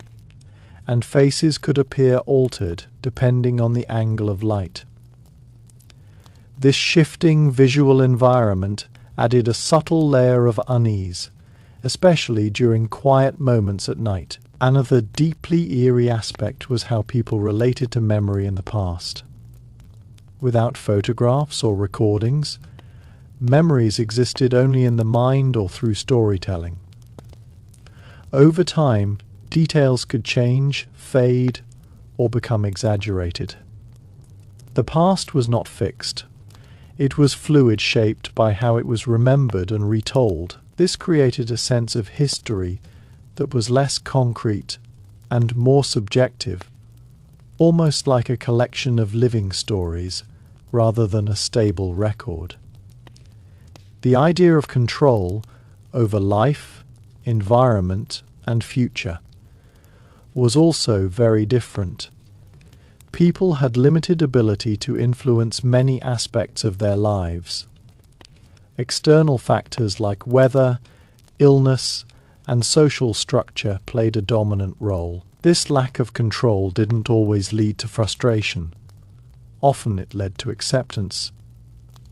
and faces could appear altered depending on the angle of light. This shifting visual environment added a subtle layer of unease, especially during quiet moments at night. Another deeply eerie aspect was how people related to memory in the past. Without photographs or recordings, memories existed only in the mind or through storytelling. Over time, details could change, fade, or become exaggerated. The past was not fixed. It was fluid, shaped by how it was remembered and retold. This created a sense of history that was less concrete and more subjective, almost like a collection of living stories rather than a stable record. The idea of control over life, environment, and future was also very different. People had limited ability to influence many aspects of their lives. External factors like weather, illness, and social structure played a dominant role. This lack of control didn't always lead to frustration. Often it led to acceptance.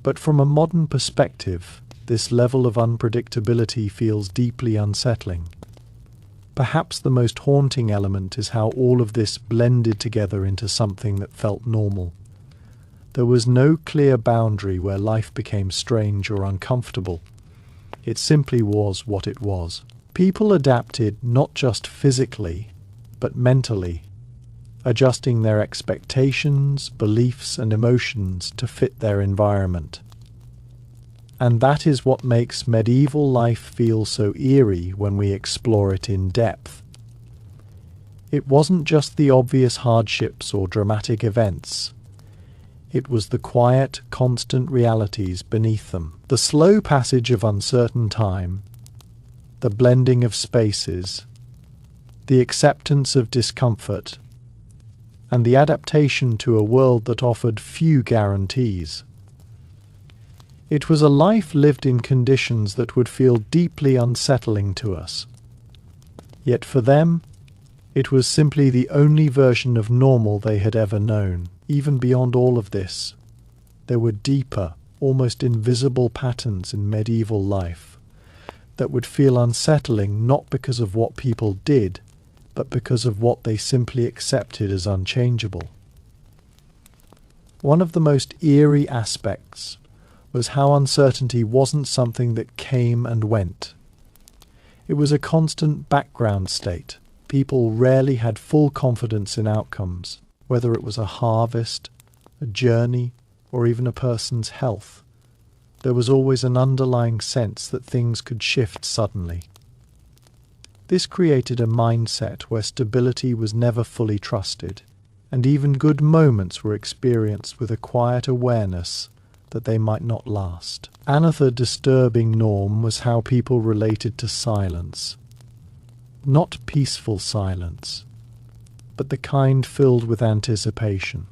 But from a modern perspective, this level of unpredictability feels deeply unsettling. Perhaps the most haunting element is how all of this blended together into something that felt normal. There was no clear boundary where life became strange or uncomfortable. It simply was what it was. People adapted not just physically, but mentally. adjusting their expectations, beliefs, and emotions to fit their environment. And that is what makes medieval life feel so eerie when we explore it in depth. It wasn't just the obvious hardships or dramatic events. It was the quiet, constant realities beneath them. The slow passage of uncertain time, the blending of spaces, the acceptance of discomfort, and the adaptation to a world that offered few guarantees. It was a life lived in conditions that would feel deeply unsettling to us. Yet for them, it was simply the only version of normal they had ever known. Even beyond all of this, there were deeper, almost invisible patterns in medieval life that would feel unsettling not because of what people did, but because of what they simply accepted as unchangeable. One of the most eerie aspects was how uncertainty wasn't something that came and went. It was a constant background state. People rarely had full confidence in outcomes, whether it was a harvest, a journey, or even a person's health. There was always an underlying sense that things could shift suddenly. This created a mindset where stability was never fully trusted, and even good moments were experienced with a quiet awareness that they might not last. Another disturbing norm was how people related to silence. Not peaceful silence, but the kind filled with anticipation.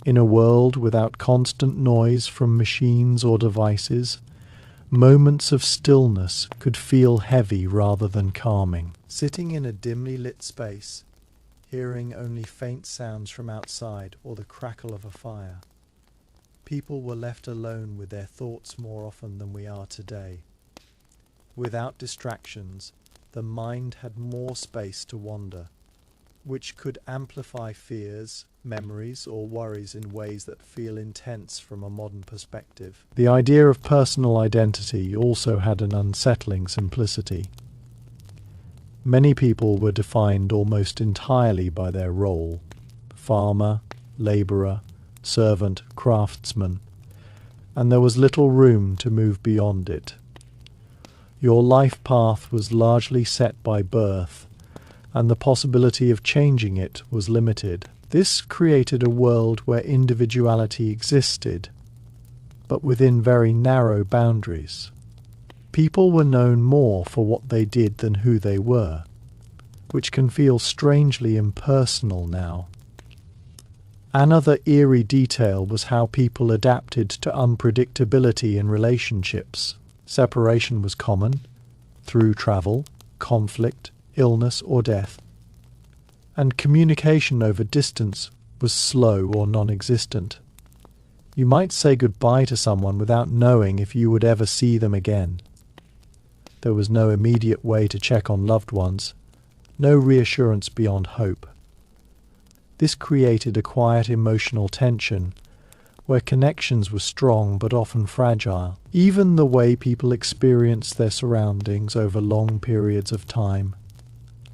In a world without constant noise from machines or devices, moments of stillness could feel heavy rather than calming. Sitting in a dimly lit space, hearing only faint sounds from outside or the crackle of a fire, people were left alone with their thoughts more often than we are today. Without distractions, the mind had more space to wander, which could amplify fears, memories, or worries in ways that feel intense from a modern perspective. The idea of personal identity also had an unsettling simplicity. Many people were defined almost entirely by their role: farmer, labourer, servant, craftsman, and there was little room to move beyond it. Your life path was largely set by birth, and the possibility of changing it was limited. This created a world where individuality existed, but within very narrow boundaries. People were known more for what they did than who they were, which can feel strangely impersonal now. Another eerie detail was how people adapted to unpredictability in relationships. Separation was common, through travel, conflict, illness, or death, and communication over distance was slow or non-existent. You might say goodbye to someone without knowing if you would ever see them again. There was no immediate way to check on loved ones, no reassurance beyond hope. This created a quiet emotional tension where connections were strong but often fragile. Even the way people experienced their surroundings over long periods of time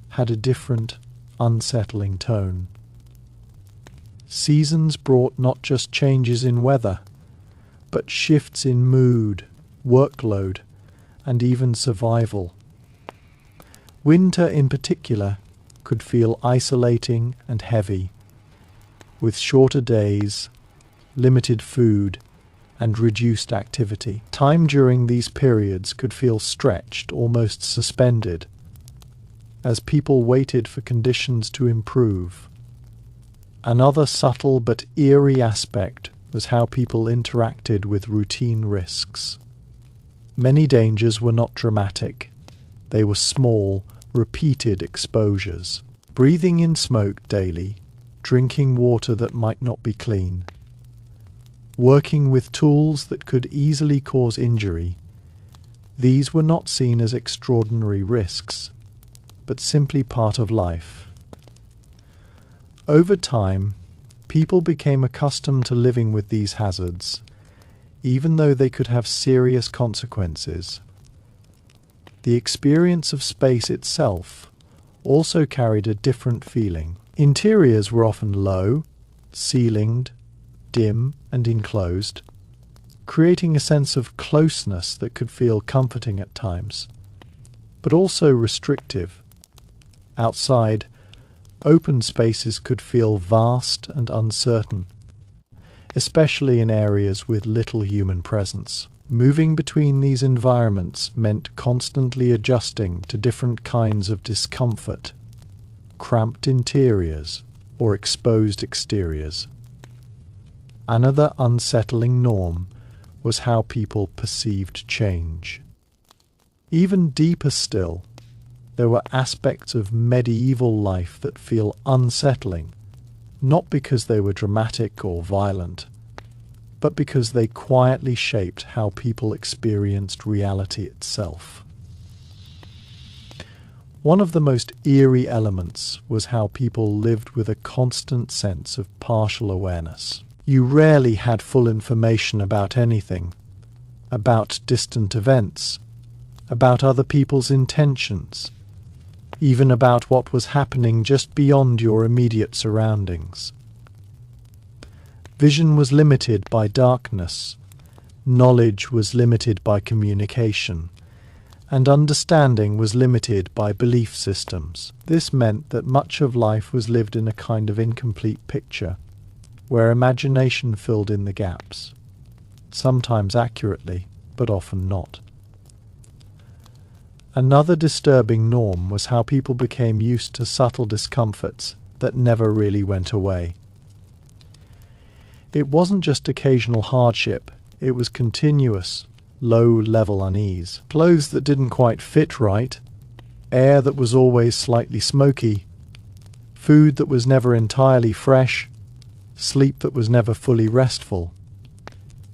had a different, unsettling tone. Seasons brought not just changes in weather, but shifts in mood, workload, and even survival. Winter in particular could feel isolating and heavy, with shorter days, limited food, and reduced activity. Time during these periods could feel stretched, almost suspended, as people waited for conditions to improve. Another subtle but eerie aspect was how people interacted with routine risks. Many dangers were not dramatic. They were small, repeated exposures. Breathing in smoke daily, drinking water that might not be clean, working with tools that could easily cause injury. These were not seen as extraordinary risks, but simply part of life. Over time, people became accustomed to living with these hazards, even though they could have serious consequences. The experience of space itself also carried a different feeling. Interiors were often low, ceilinged, dim and enclosed, creating a sense of closeness that could feel comforting at times, but also restrictive. Outside, open spaces could feel vast and uncertain, especially in areas with little human presence. Moving between these environments meant constantly adjusting to different kinds of discomfort, cramped interiors or exposed exteriors. Another unsettling norm was how people perceived change. Even deeper still, there were aspects of medieval life that feel unsettling, not because they were dramatic or violent, but because they quietly shaped how people experienced reality itself. One of the most eerie elements was how people lived with a constant sense of partial awareness. You rarely had full information about anything, about distant events, about other people's intentions, even about what was happening just beyond your immediate surroundings. Vision was limited by darkness, knowledge was limited by communication, and understanding was limited by belief systems. This meant that much of life was lived in a kind of incomplete picture, where imagination filled in the gaps, sometimes accurately, but often not. Another disturbing norm was how people became used to subtle discomforts that never really went away. It wasn't just occasional hardship, it was continuous, low-level unease. Clothes that didn't quite fit right, air that was always slightly smoky, food that was never entirely fresh, sleep that was never fully restful.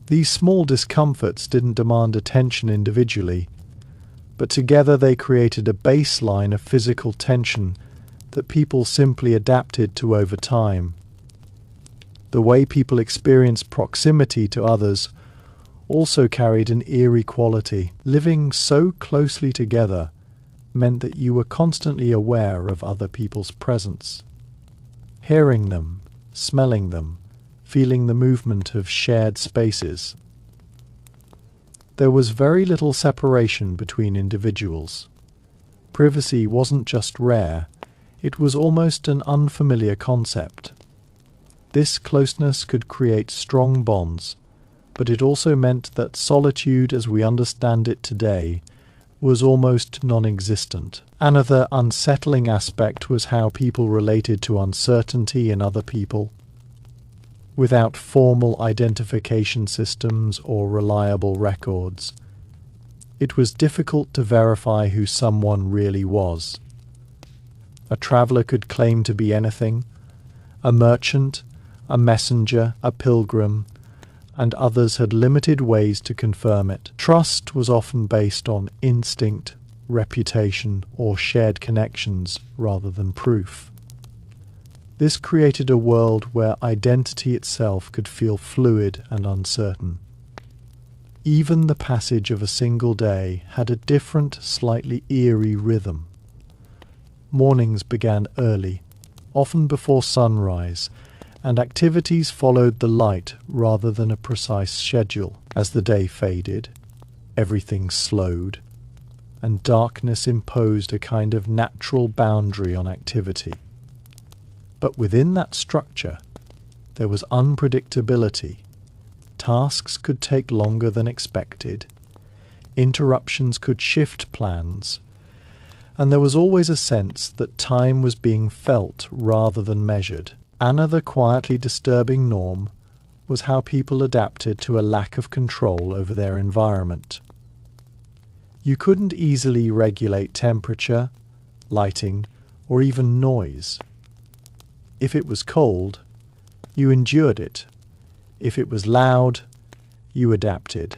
These small discomforts didn't demand attention individually, but together they created a baseline of physical tension that people simply adapted to over time. The way people experienced proximity to others also carried an eerie quality. Living so closely together meant that you were constantly aware of other people's presence, hearing them, smelling them, feeling the movement of shared spaces. There was very little separation between individuals. Privacy wasn't just rare, it was almost an unfamiliar concept. This closeness could create strong bonds, but it also meant that solitude as we understand it today was almost non-existent. Another unsettling aspect was how people related to uncertainty in other people. Without formal identification systems or reliable records, it was difficult to verify who someone really was. A traveler could claim to be anything: a merchant, a messenger, a pilgrim, and others had limited ways to confirm it. Trust was often based on instinct, reputation, or shared connections rather than proof. This created a world where identity itself could feel fluid and uncertain. Even the passage of a single day had a different, slightly eerie rhythm. Mornings began early, often before sunrise, and activities followed the light rather than a precise schedule. As the day faded, everything slowed, and darkness imposed a kind of natural boundary on activity. But within that structure, there was unpredictability. Tasks could take longer than expected, interruptions could shift plans, and there was always a sense that time was being felt rather than measured. Another quietly disturbing norm was how people adapted to a lack of control over their environment. You couldn't easily regulate temperature, lighting, or even noise. If it was cold, you endured it. If it was loud, you adapted.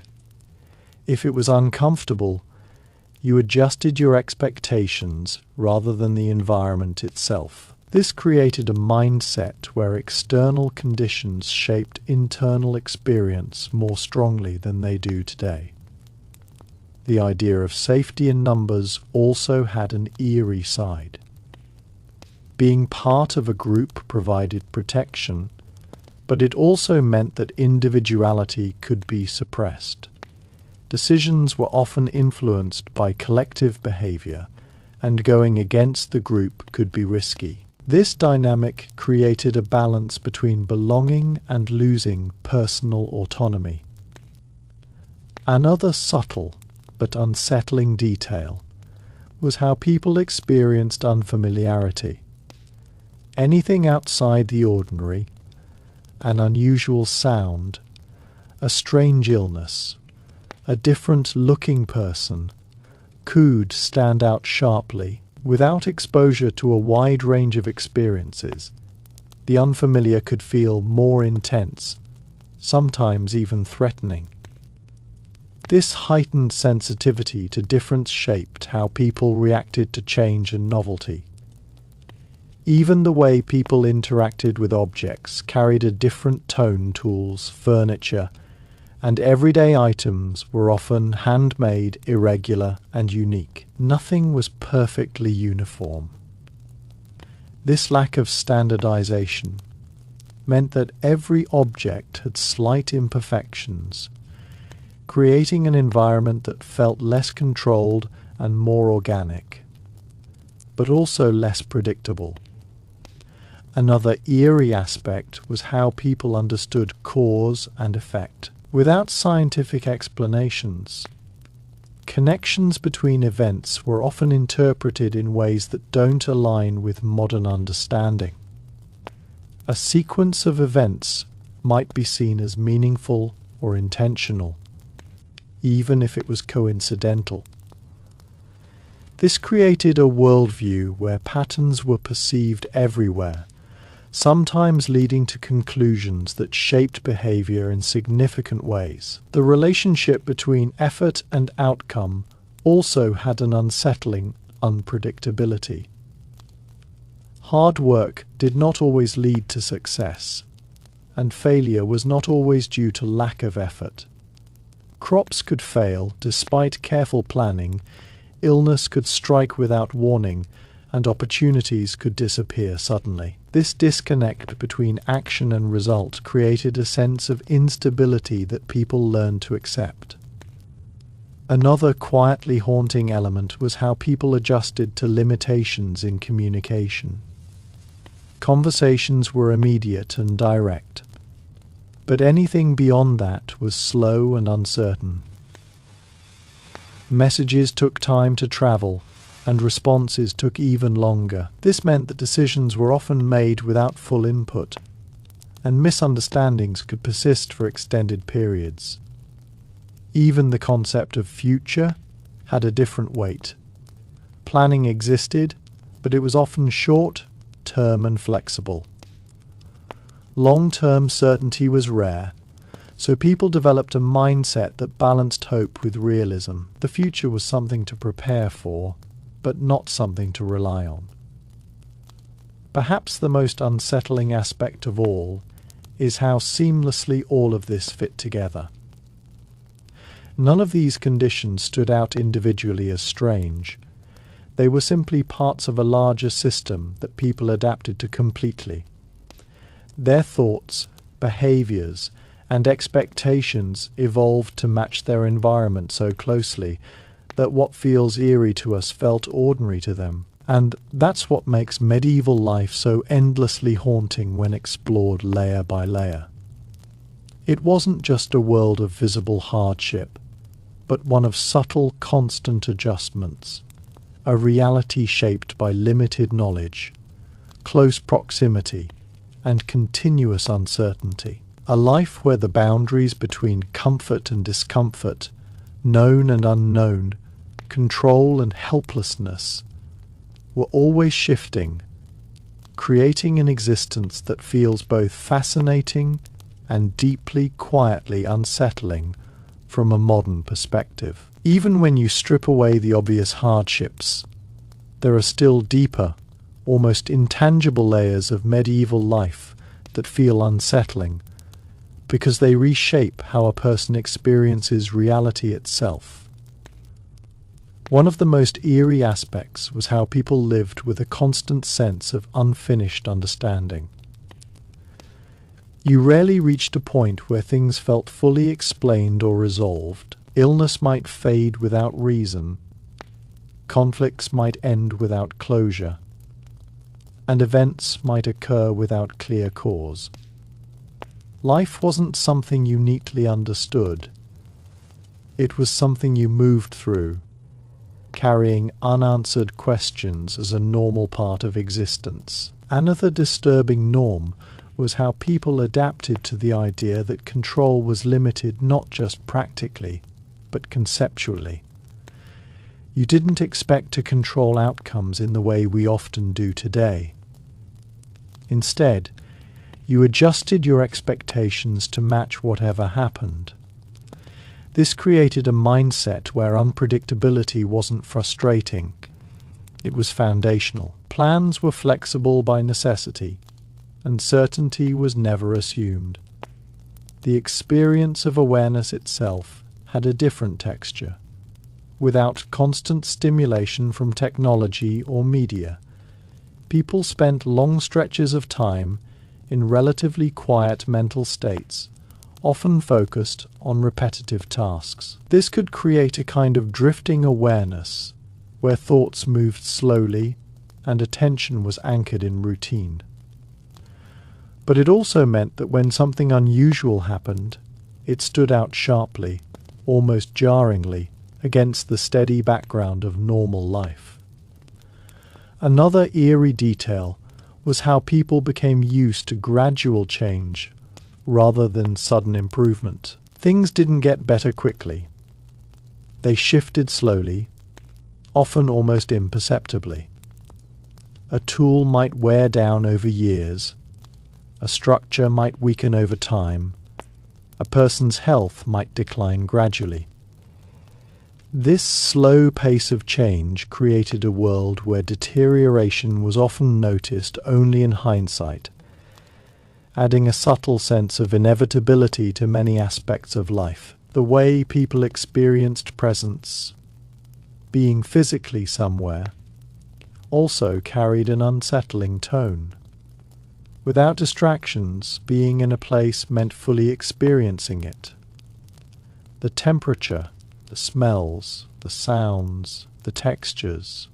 If it was uncomfortable, you adjusted your expectations rather than the environment itself. This created a mindset where external conditions shaped internal experience more strongly than they do today. The idea of safety in numbers also had an eerie side. Being part of a group provided protection, but it also meant that individuality could be suppressed. Decisions were often influenced by collective behavior, and going against the group could be risky. This dynamic created a balance between belonging and losing personal autonomy. Another subtle but unsettling detail was how people experienced unfamiliarity. Anything outside the ordinary, an unusual sound, a strange illness, a different-looking person, could stand out sharply. Without exposure to a wide range of experiences, the unfamiliar could feel more intense, sometimes even threatening. This heightened sensitivity to difference shaped how people reacted to change and novelty. Even the way people interacted with objects carried a different tone. Tools, furniture, and everyday items were often handmade, irregular, and unique. Nothing was perfectly uniform. This lack of standardization meant that every object had slight imperfections, creating an environment that felt less controlled and more organic, but also less predictable. Another eerie aspect was how people understood cause and effect. Without scientific explanations, connections between events were often interpreted in ways that don't align with modern understanding. A sequence of events might be seen as meaningful or intentional, even if it was coincidental. This created a worldview where patterns were perceived everywhere, sometimes leading to conclusions that shaped behavior in significant ways. The relationship between effort and outcome also had an unsettling unpredictability. Hard work did not always lead to success, and failure was not always due to lack of effort. Crops could fail despite careful planning, illness could strike without warning, and opportunities could disappear suddenly. This disconnect between action and result created a sense of instability that people learned to accept. Another quietly haunting element was how people adjusted to limitations in communication. Conversations were immediate and direct, but anything beyond that was slow and uncertain. Messages took time to travel, and responses took even longer. This meant that decisions were often made without full input, and misunderstandings could persist for extended periods. Even the concept of future had a different weight. Planning existed, but it was often short-term and flexible. Long-term certainty was rare, so people developed a mindset that balanced hope with realism. The future was something to prepare for, but not something to rely on. Perhaps the most unsettling aspect of all is how seamlessly all of this fit together. None of these conditions stood out individually as strange. They were simply parts of a larger system that people adapted to completely. Their thoughts, behaviors, and expectations evolved to match their environment so closely that what feels eerie to us felt ordinary to them. And that's what makes medieval life so endlessly haunting when explored layer by layer. It wasn't just a world of visible hardship, but one of subtle, constant adjustments, a reality shaped by limited knowledge, close proximity, and continuous uncertainty. A life where the boundaries between comfort and discomfort, known and unknown, control and helplessness, were always shifting, creating an existence that feels both fascinating and deeply, quietly unsettling from a modern perspective. Even when you strip away the obvious hardships, there are still deeper, almost intangible layers of medieval life that feel unsettling, because they reshape how a person experiences reality itself. One of the most eerie aspects was how people lived with a constant sense of unfinished understanding. You rarely reached a point where things felt fully explained or resolved. Illness might fade without reason, conflicts might end without closure, and events might occur without clear cause. Life wasn't something you neatly understood. It was something you moved through, carrying unanswered questions as a normal part of existence. Another disturbing norm was how people adapted to the idea that control was limited not just practically, but conceptually. You didn't expect to control outcomes in the way we often do today. Instead, you adjusted your expectations to match whatever happened. This created a mindset where unpredictability wasn't frustrating. It was foundational. Plans were flexible by necessity, and certainty was never assumed. The experience of awareness itself had a different texture. Without constant stimulation from technology or media, people spent long stretches of time in relatively quiet mental states, often focused on repetitive tasks. This could create a kind of drifting awareness, where thoughts moved slowly and attention was anchored in routine. But it also meant that when something unusual happened, it stood out sharply, almost jarringly, against the steady background of normal life. Another eerie detail was how people became used to gradual change rather than sudden improvement. Things didn't get better quickly. They shifted slowly, often almost imperceptibly. A tool might wear down over years, a structure might weaken over time, a person's health might decline gradually. This slow pace of change created a world where deterioration was often noticed only in hindsight, adding a subtle sense of inevitability to many aspects of life. The way people experienced presence, being physically somewhere, also carried an unsettling tone. Without distractions, being in a place meant fully experiencing it. The temperature, the smells, the sounds, the textures.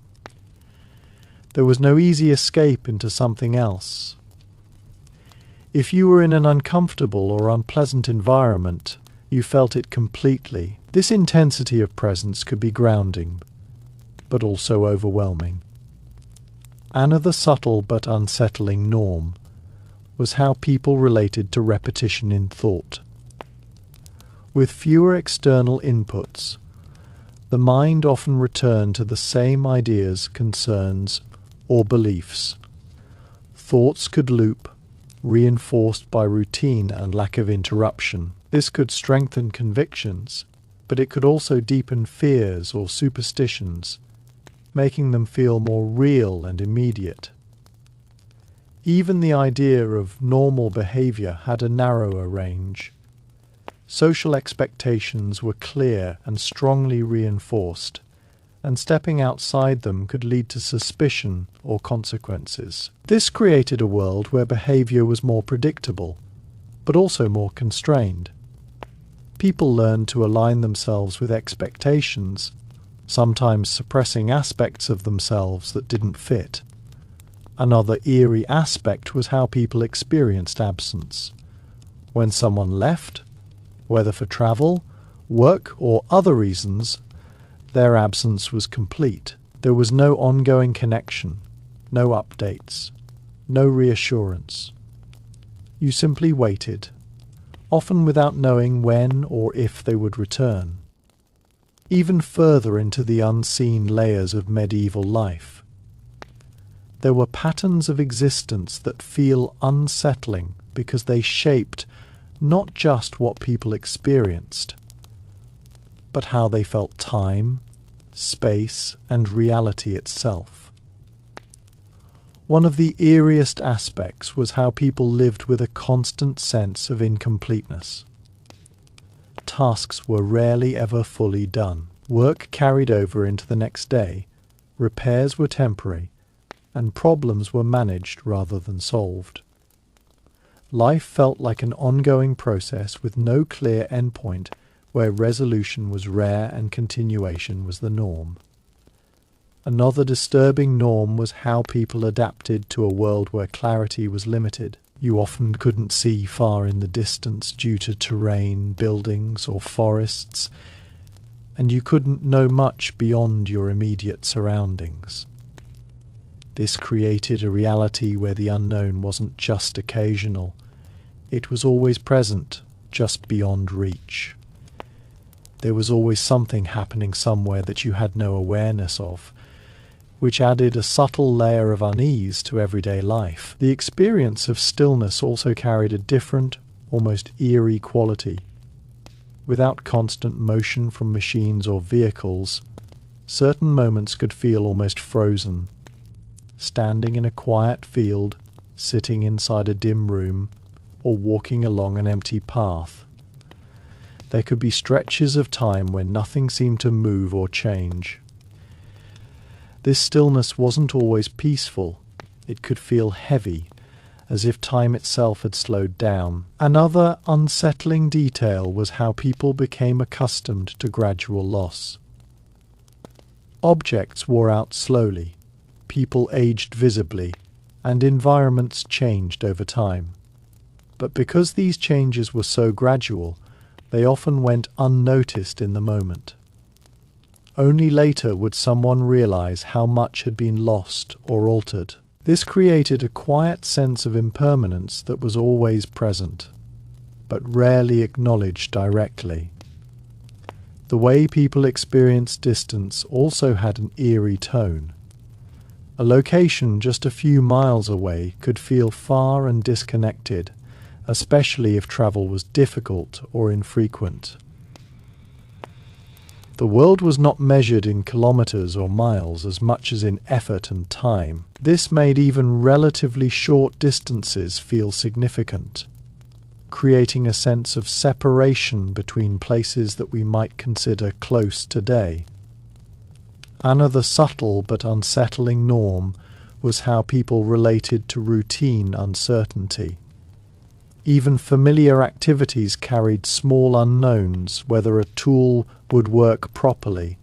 There was no easy escape into something else. If you were in an uncomfortable or unpleasant environment, you felt it completely. This intensity of presence could be grounding, but also overwhelming. Another subtle but unsettling norm was how people related to repetition in thought. With fewer external inputs, the mind often returned to the same ideas, concerns, or beliefs. Thoughts could loop, reinforced by routine and lack of interruption. This could strengthen convictions, but it could also deepen fears or superstitions, making them feel more real and immediate. Even the idea of normal behavior had a narrower range. Social expectations were clear and strongly reinforced, and stepping outside them could lead to suspicion or consequences. This created a world where behavior was more predictable, but also more constrained. People learned to align themselves with expectations, sometimes suppressing aspects of themselves that didn't fit. Another eerie aspect was how people experienced absence. When someone left, whether for travel, work, or other reasons, their absence was complete. There was no ongoing connection, no updates, no reassurance. You simply waited, often without knowing when or if they would return. Even further into the unseen layers of medieval life, there were patterns of existence that feel unsettling because they shaped not just what people experienced, but how they felt time, space, and reality itself. One of the eeriest aspects was how people lived with a constant sense of incompleteness. Tasks were rarely ever fully done. Work carried over into the next day, repairs were temporary, and problems were managed rather than solved. Life felt like an ongoing process with no clear endpoint, where resolution was rare and continuation was the norm. Another disturbing norm was how people adapted to a world where clarity was limited. You often couldn't see far in the distance due to terrain, buildings, or forests, and you couldn't know much beyond your immediate surroundings. This created a reality where the unknown wasn't just occasional, it was always present, just beyond reach. There was always something happening somewhere that you had no awareness of, which added a subtle layer of unease to everyday life. The experience of stillness also carried a different, almost eerie quality. Without constant motion from machines or vehicles, certain moments could feel almost frozen. Standing in a quiet field, sitting inside a dim room, or walking along an empty path. There could be stretches of time when nothing seemed to move or change. This stillness wasn't always peaceful. It could feel heavy, as if time itself had slowed down. Another unsettling detail was how people became accustomed to gradual loss. Objects wore out slowly, people aged visibly, and environments changed over time. But because these changes were so gradual, they often went unnoticed in the moment. Only later would someone realize how much had been lost or altered. This created a quiet sense of impermanence that was always present, but rarely acknowledged directly. The way people experienced distance also had an eerie tone. A location just a few miles away could feel far and disconnected, especially if travel was difficult or infrequent. The world was not measured in kilometers or miles as much as in effort and time. This made even relatively short distances feel significant, creating a sense of separation between places that we might consider close today. Another subtle but unsettling norm was how people related to routine uncertainty. Even familiar activities carried small unknowns, whether a tool would work properly,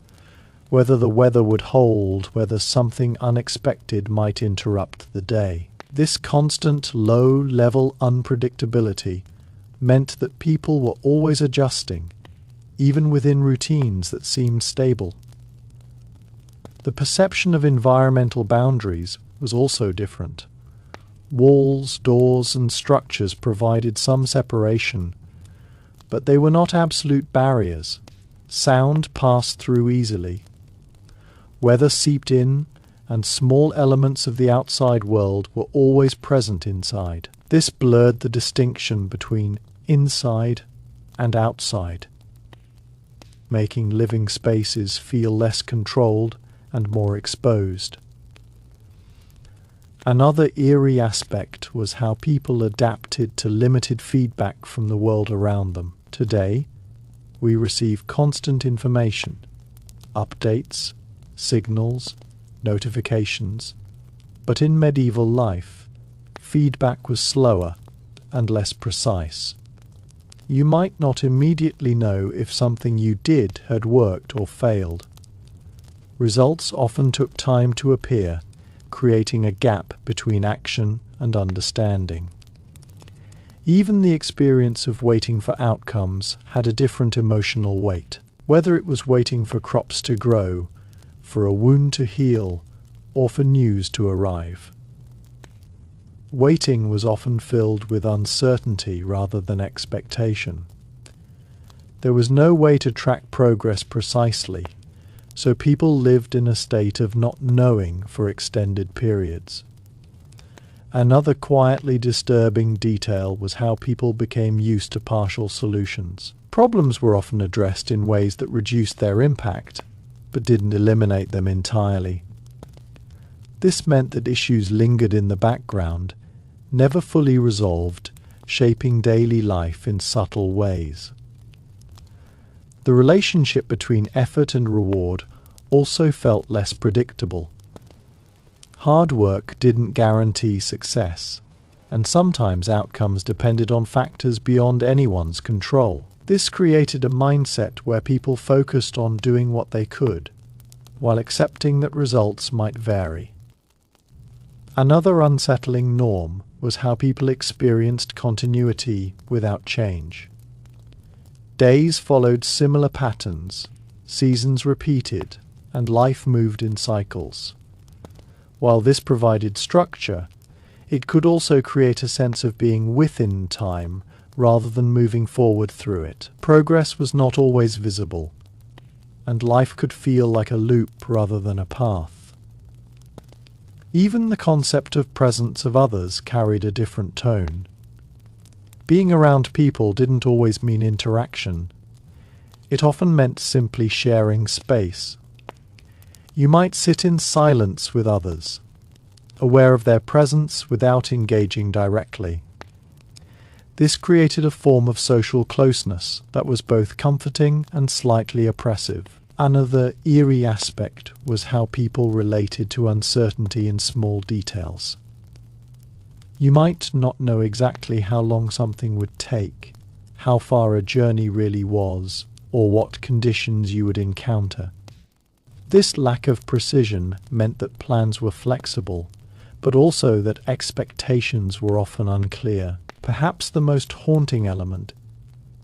whether the weather would hold, whether something unexpected might interrupt the day. This constant low-level unpredictability meant that people were always adjusting, even within routines that seemed stable. The perception of environmental boundaries was also different. Walls, doors, and structures provided some separation, but they were not absolute barriers. Sound passed through easily. Weather seeped in, and small elements of the outside world were always present inside. This blurred the distinction between inside and outside, making living spaces feel less controlled and more exposed. Another eerie aspect was how people adapted to limited feedback from the world around them. Today, we receive constant information, updates, signals, notifications, but in medieval life, feedback was slower and less precise. You might not immediately know if something you did had worked or failed. Results often took time to appear, creating a gap between action and understanding. Even the experience of waiting for outcomes had a different emotional weight, whether it was waiting for crops to grow, for a wound to heal, or for news to arrive. Waiting was often filled with uncertainty rather than expectation. There was no way to track progress precisely, so people lived in a state of not knowing for extended periods. Another quietly disturbing detail was how people became used to partial solutions. Problems were often addressed in ways that reduced their impact, but didn't eliminate them entirely. This meant that issues lingered in the background, never fully resolved, shaping daily life in subtle ways. The relationship between effort and reward also felt less predictable. Hard work didn't guarantee success, and sometimes outcomes depended on factors beyond anyone's control. This created a mindset where people focused on doing what they could, while accepting that results might vary. Another unsettling norm was how people experienced continuity without change. Days followed similar patterns, seasons repeated, and life moved in cycles. While this provided structure, it could also create a sense of being within time rather than moving forward through it. Progress was not always visible, and life could feel like a loop rather than a path. Even the concept of presence of others carried a different tone. Being around people didn't always mean interaction. It often meant simply sharing space. You might sit in silence with others, aware of their presence without engaging directly. This created a form of social closeness that was both comforting and slightly oppressive. Another eerie aspect was how people related to uncertainty in small details. You might not know exactly how long something would take, how far a journey really was, or what conditions you would encounter. This lack of precision meant that plans were flexible, but also that expectations were often unclear. Perhaps the most haunting element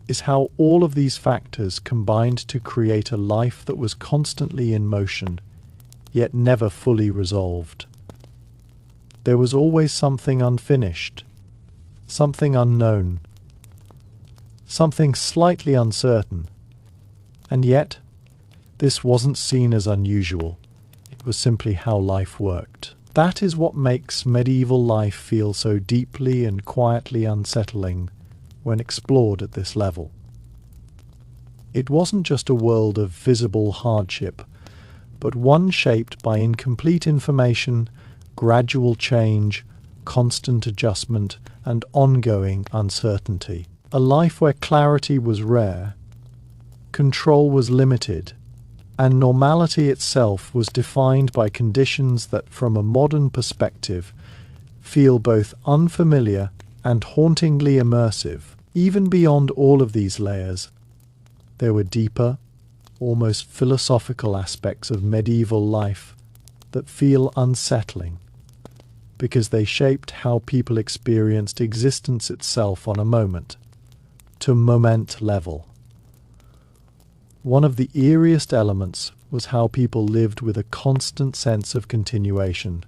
is how all of these factors combined to create a life that was constantly in motion, yet never fully resolved. There was always something unfinished, something unknown, something slightly uncertain, and yet this wasn't seen as unusual. It was simply how life worked. That is what makes medieval life feel so deeply and quietly unsettling when explored at this level. It wasn't just a world of visible hardship, but one shaped by incomplete information, gradual change, constant adjustment, and ongoing uncertainty. A life where clarity was rare, control was limited, and normality itself was defined by conditions that, from a modern perspective, feel both unfamiliar and hauntingly immersive. Even beyond all of these layers, there were deeper, almost philosophical aspects of medieval life that feel unsettling, because they shaped how people experienced existence itself on a moment-to-moment level. One of the eeriest elements was how people lived with a constant sense of continuation,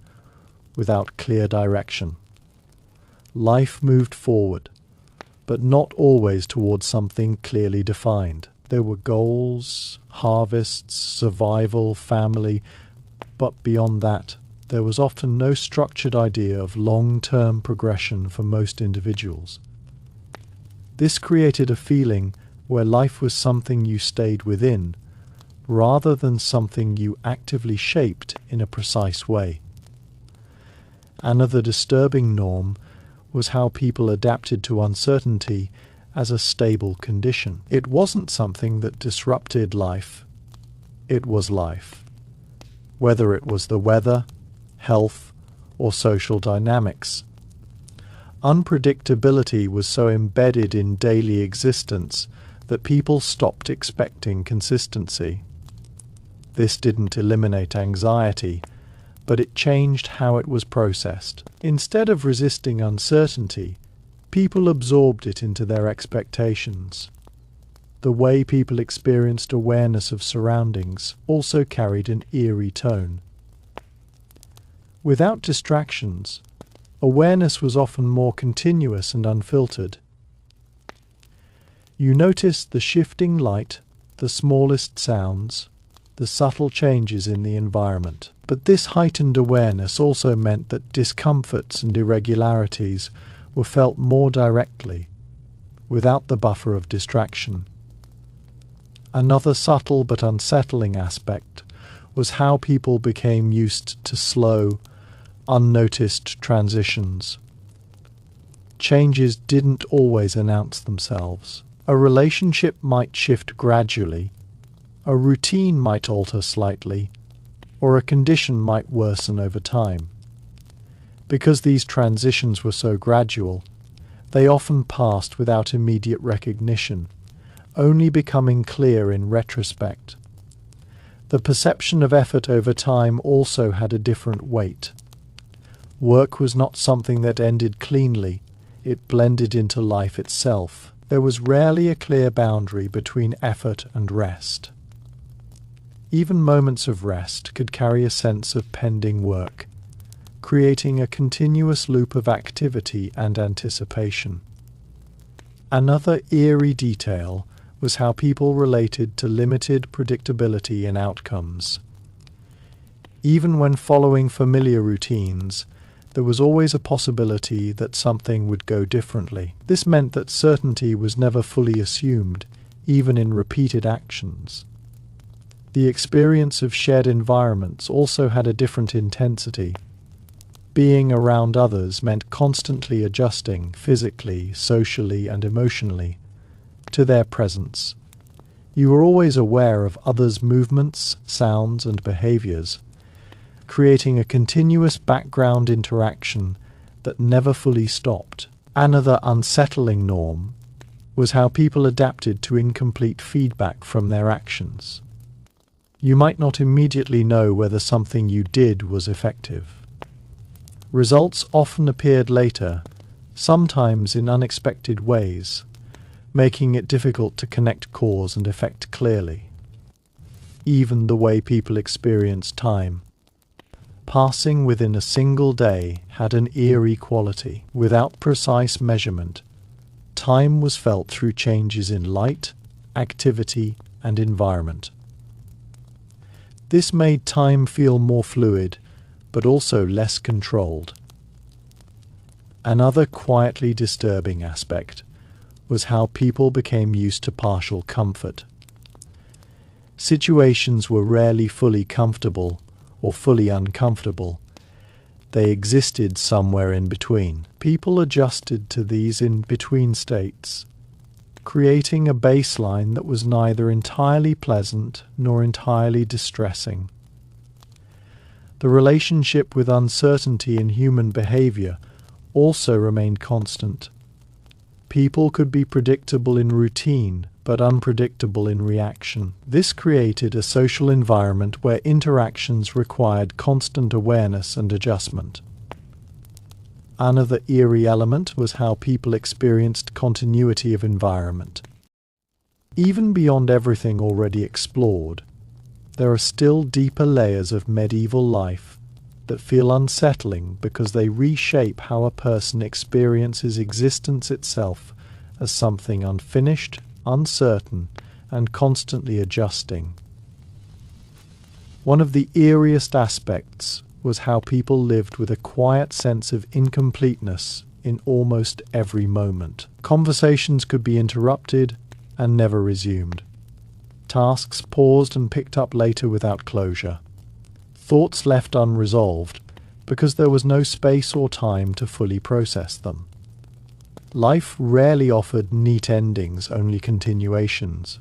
without clear direction. Life moved forward, but not always towards something clearly defined. There were goals, harvests, survival, family, but beyond that, there was often no structured idea of long-term progression for most individuals. This created a feeling where life was something you stayed within, rather than something you actively shaped in a precise way. Another disturbing norm was how people adapted to uncertainty as a stable condition. It wasn't something that disrupted life, it was life. Whether it was the weather, health, or social dynamics. Unpredictability was so embedded in daily existence that people stopped expecting consistency. This didn't eliminate anxiety, but it changed how it was processed. Instead of resisting uncertainty, people absorbed it into their expectations. The way people experienced awareness of surroundings also carried an eerie tone. Without distractions, awareness was often more continuous and unfiltered. You noticed the shifting light, the smallest sounds, the subtle changes in the environment. But this heightened awareness also meant that discomforts and irregularities were felt more directly, without the buffer of distraction. Another subtle but unsettling aspect was how people became used to slow, unnoticed transitions. Changes didn't always announce themselves. A relationship might shift gradually, a routine might alter slightly, or a condition might worsen over time. Because these transitions were so gradual, they often passed without immediate recognition, only becoming clear in retrospect. The perception of effort over time also had a different weight. Work was not something that ended cleanly, it blended into life itself. There was rarely a clear boundary between effort and rest. Even moments of rest could carry a sense of pending work, creating a continuous loop of activity and anticipation. Another eerie detail was how people related to limited predictability in outcomes. Even when following familiar routines, there was always a possibility that something would go differently. This meant that certainty was never fully assumed, even in repeated actions. The experience of shared environments also had a different intensity. Being around others meant constantly adjusting physically, socially, and emotionally to their presence. You were always aware of others' movements, sounds, and behaviors, creating a continuous background interaction that never fully stopped. Another unsettling norm was how people adapted to incomplete feedback from their actions. You might not immediately know whether something you did was effective. Results often appeared later, sometimes in unexpected ways, making it difficult to connect cause and effect clearly. Even the way people experienced time, passing within a single day, had an eerie quality. Without precise measurement, time was felt through changes in light, activity, and environment. This made time feel more fluid, but also less controlled. Another quietly disturbing aspect was how people became used to partial comfort. Situations were rarely fully comfortable or fully uncomfortable. They existed somewhere in between. People adjusted to these in-between states, creating a baseline that was neither entirely pleasant nor entirely distressing. The relationship with uncertainty in human behavior also remained constant. People could be predictable in routine, but unpredictable in reaction. This created a social environment where interactions required constant awareness and adjustment. Another eerie element was how people experienced continuity of environment. Even beyond everything already explored, there are still deeper layers of medieval life that feel unsettling because they reshape how a person experiences existence itself as something unfinished, uncertain, and constantly adjusting. One of the eeriest aspects was how people lived with a quiet sense of incompleteness in almost every moment. Conversations could be interrupted and never resumed. Tasks paused and picked up later without closure. Thoughts left unresolved because there was no space or time to fully process them. Life rarely offered neat endings, only continuations.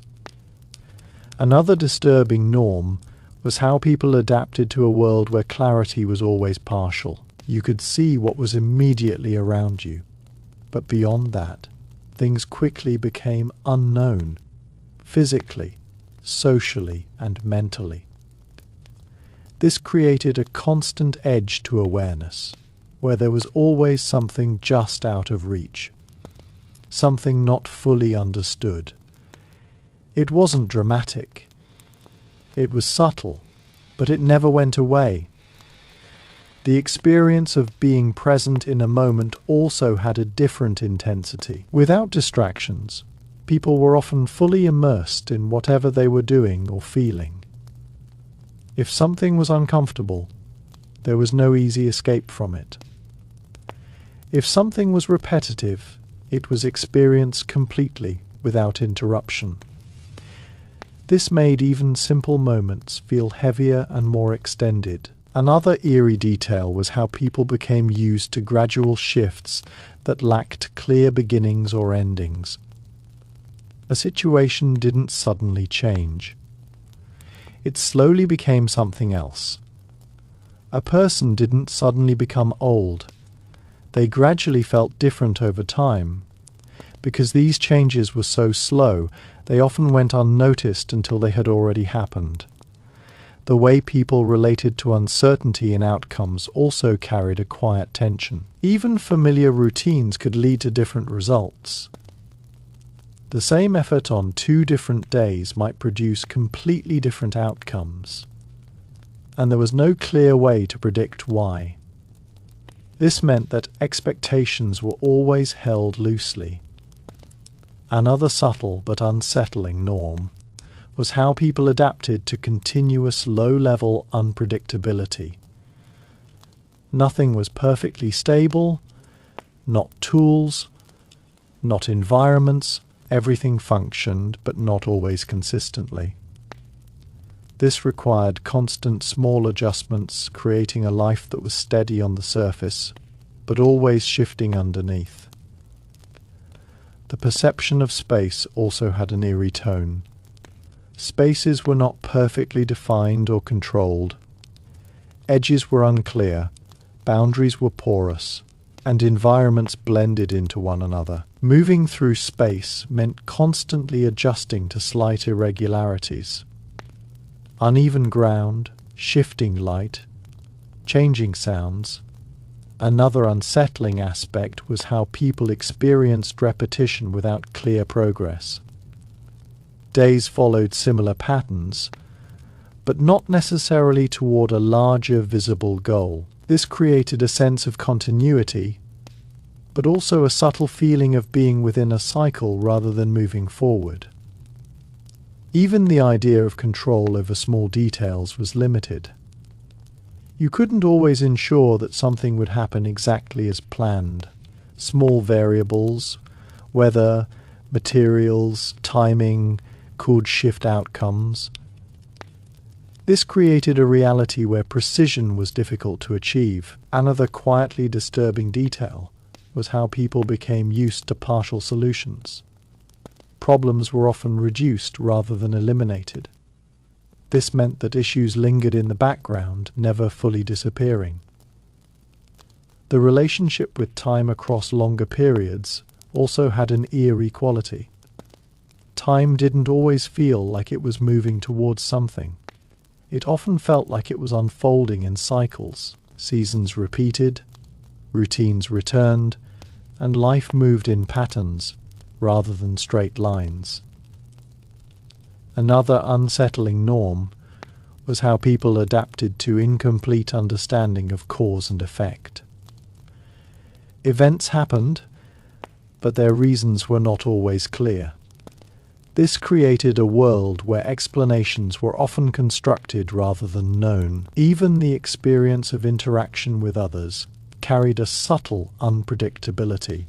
Another disturbing norm was how people adapted to a world where clarity was always partial. You could see what was immediately around you, but beyond that, things quickly became unknown, physically, socially, and mentally. This created a constant edge to awareness, where there was always something just out of reach, something not fully understood. It wasn't dramatic. It was subtle, but it never went away. The experience of being present in a moment also had a different intensity. Without distractions, people were often fully immersed in whatever they were doing or feeling. If something was uncomfortable, there was no easy escape from it. If something was repetitive, it was experienced completely without interruption. This made even simple moments feel heavier and more extended. Another eerie detail was how people became used to gradual shifts that lacked clear beginnings or endings. A situation didn't suddenly change. It slowly became something else. A person didn't suddenly become old. They gradually felt different over time. Because these changes were so slow, they often went unnoticed until they had already happened. The way people related to uncertainty in outcomes also carried a quiet tension. Even familiar routines could lead to different results. The same effort on 2 different days might produce completely different outcomes, and there was no clear way to predict why. This meant that expectations were always held loosely. Another subtle but unsettling norm was how people adapted to continuous low-level unpredictability. Nothing was perfectly stable, not tools, not environments. Everything functioned, but not always consistently. This required constant small adjustments, creating a life that was steady on the surface, but always shifting underneath. The perception of space also had an eerie tone. Spaces were not perfectly defined or controlled. Edges were unclear, boundaries were porous, and environments blended into one another. Moving through space meant constantly adjusting to slight irregularities. Uneven ground, shifting light, changing sounds. Another unsettling aspect was how people experienced repetition without clear progress. Days followed similar patterns, but not necessarily toward a larger visible goal. This created a sense of continuity, but also a subtle feeling of being within a cycle rather than moving forward. Even the idea of control over small details was limited. You couldn't always ensure that something would happen exactly as planned. Small variables, weather, materials, timing, could shift outcomes. This created a reality where precision was difficult to achieve. Another quietly disturbing detail was how people became used to partial solutions. Problems were often reduced rather than eliminated. This meant that issues lingered in the background, never fully disappearing. The relationship with time across longer periods also had an eerie quality. Time didn't always feel like it was moving towards something. It often felt like it was unfolding in cycles. Seasons repeated, routines returned, and life moved in patterns rather than straight lines. Another unsettling norm was how people adapted to incomplete understanding of cause and effect. Events happened, but their reasons were not always clear. This created a world where explanations were often constructed rather than known. Even the experience of interaction with others carried a subtle unpredictability.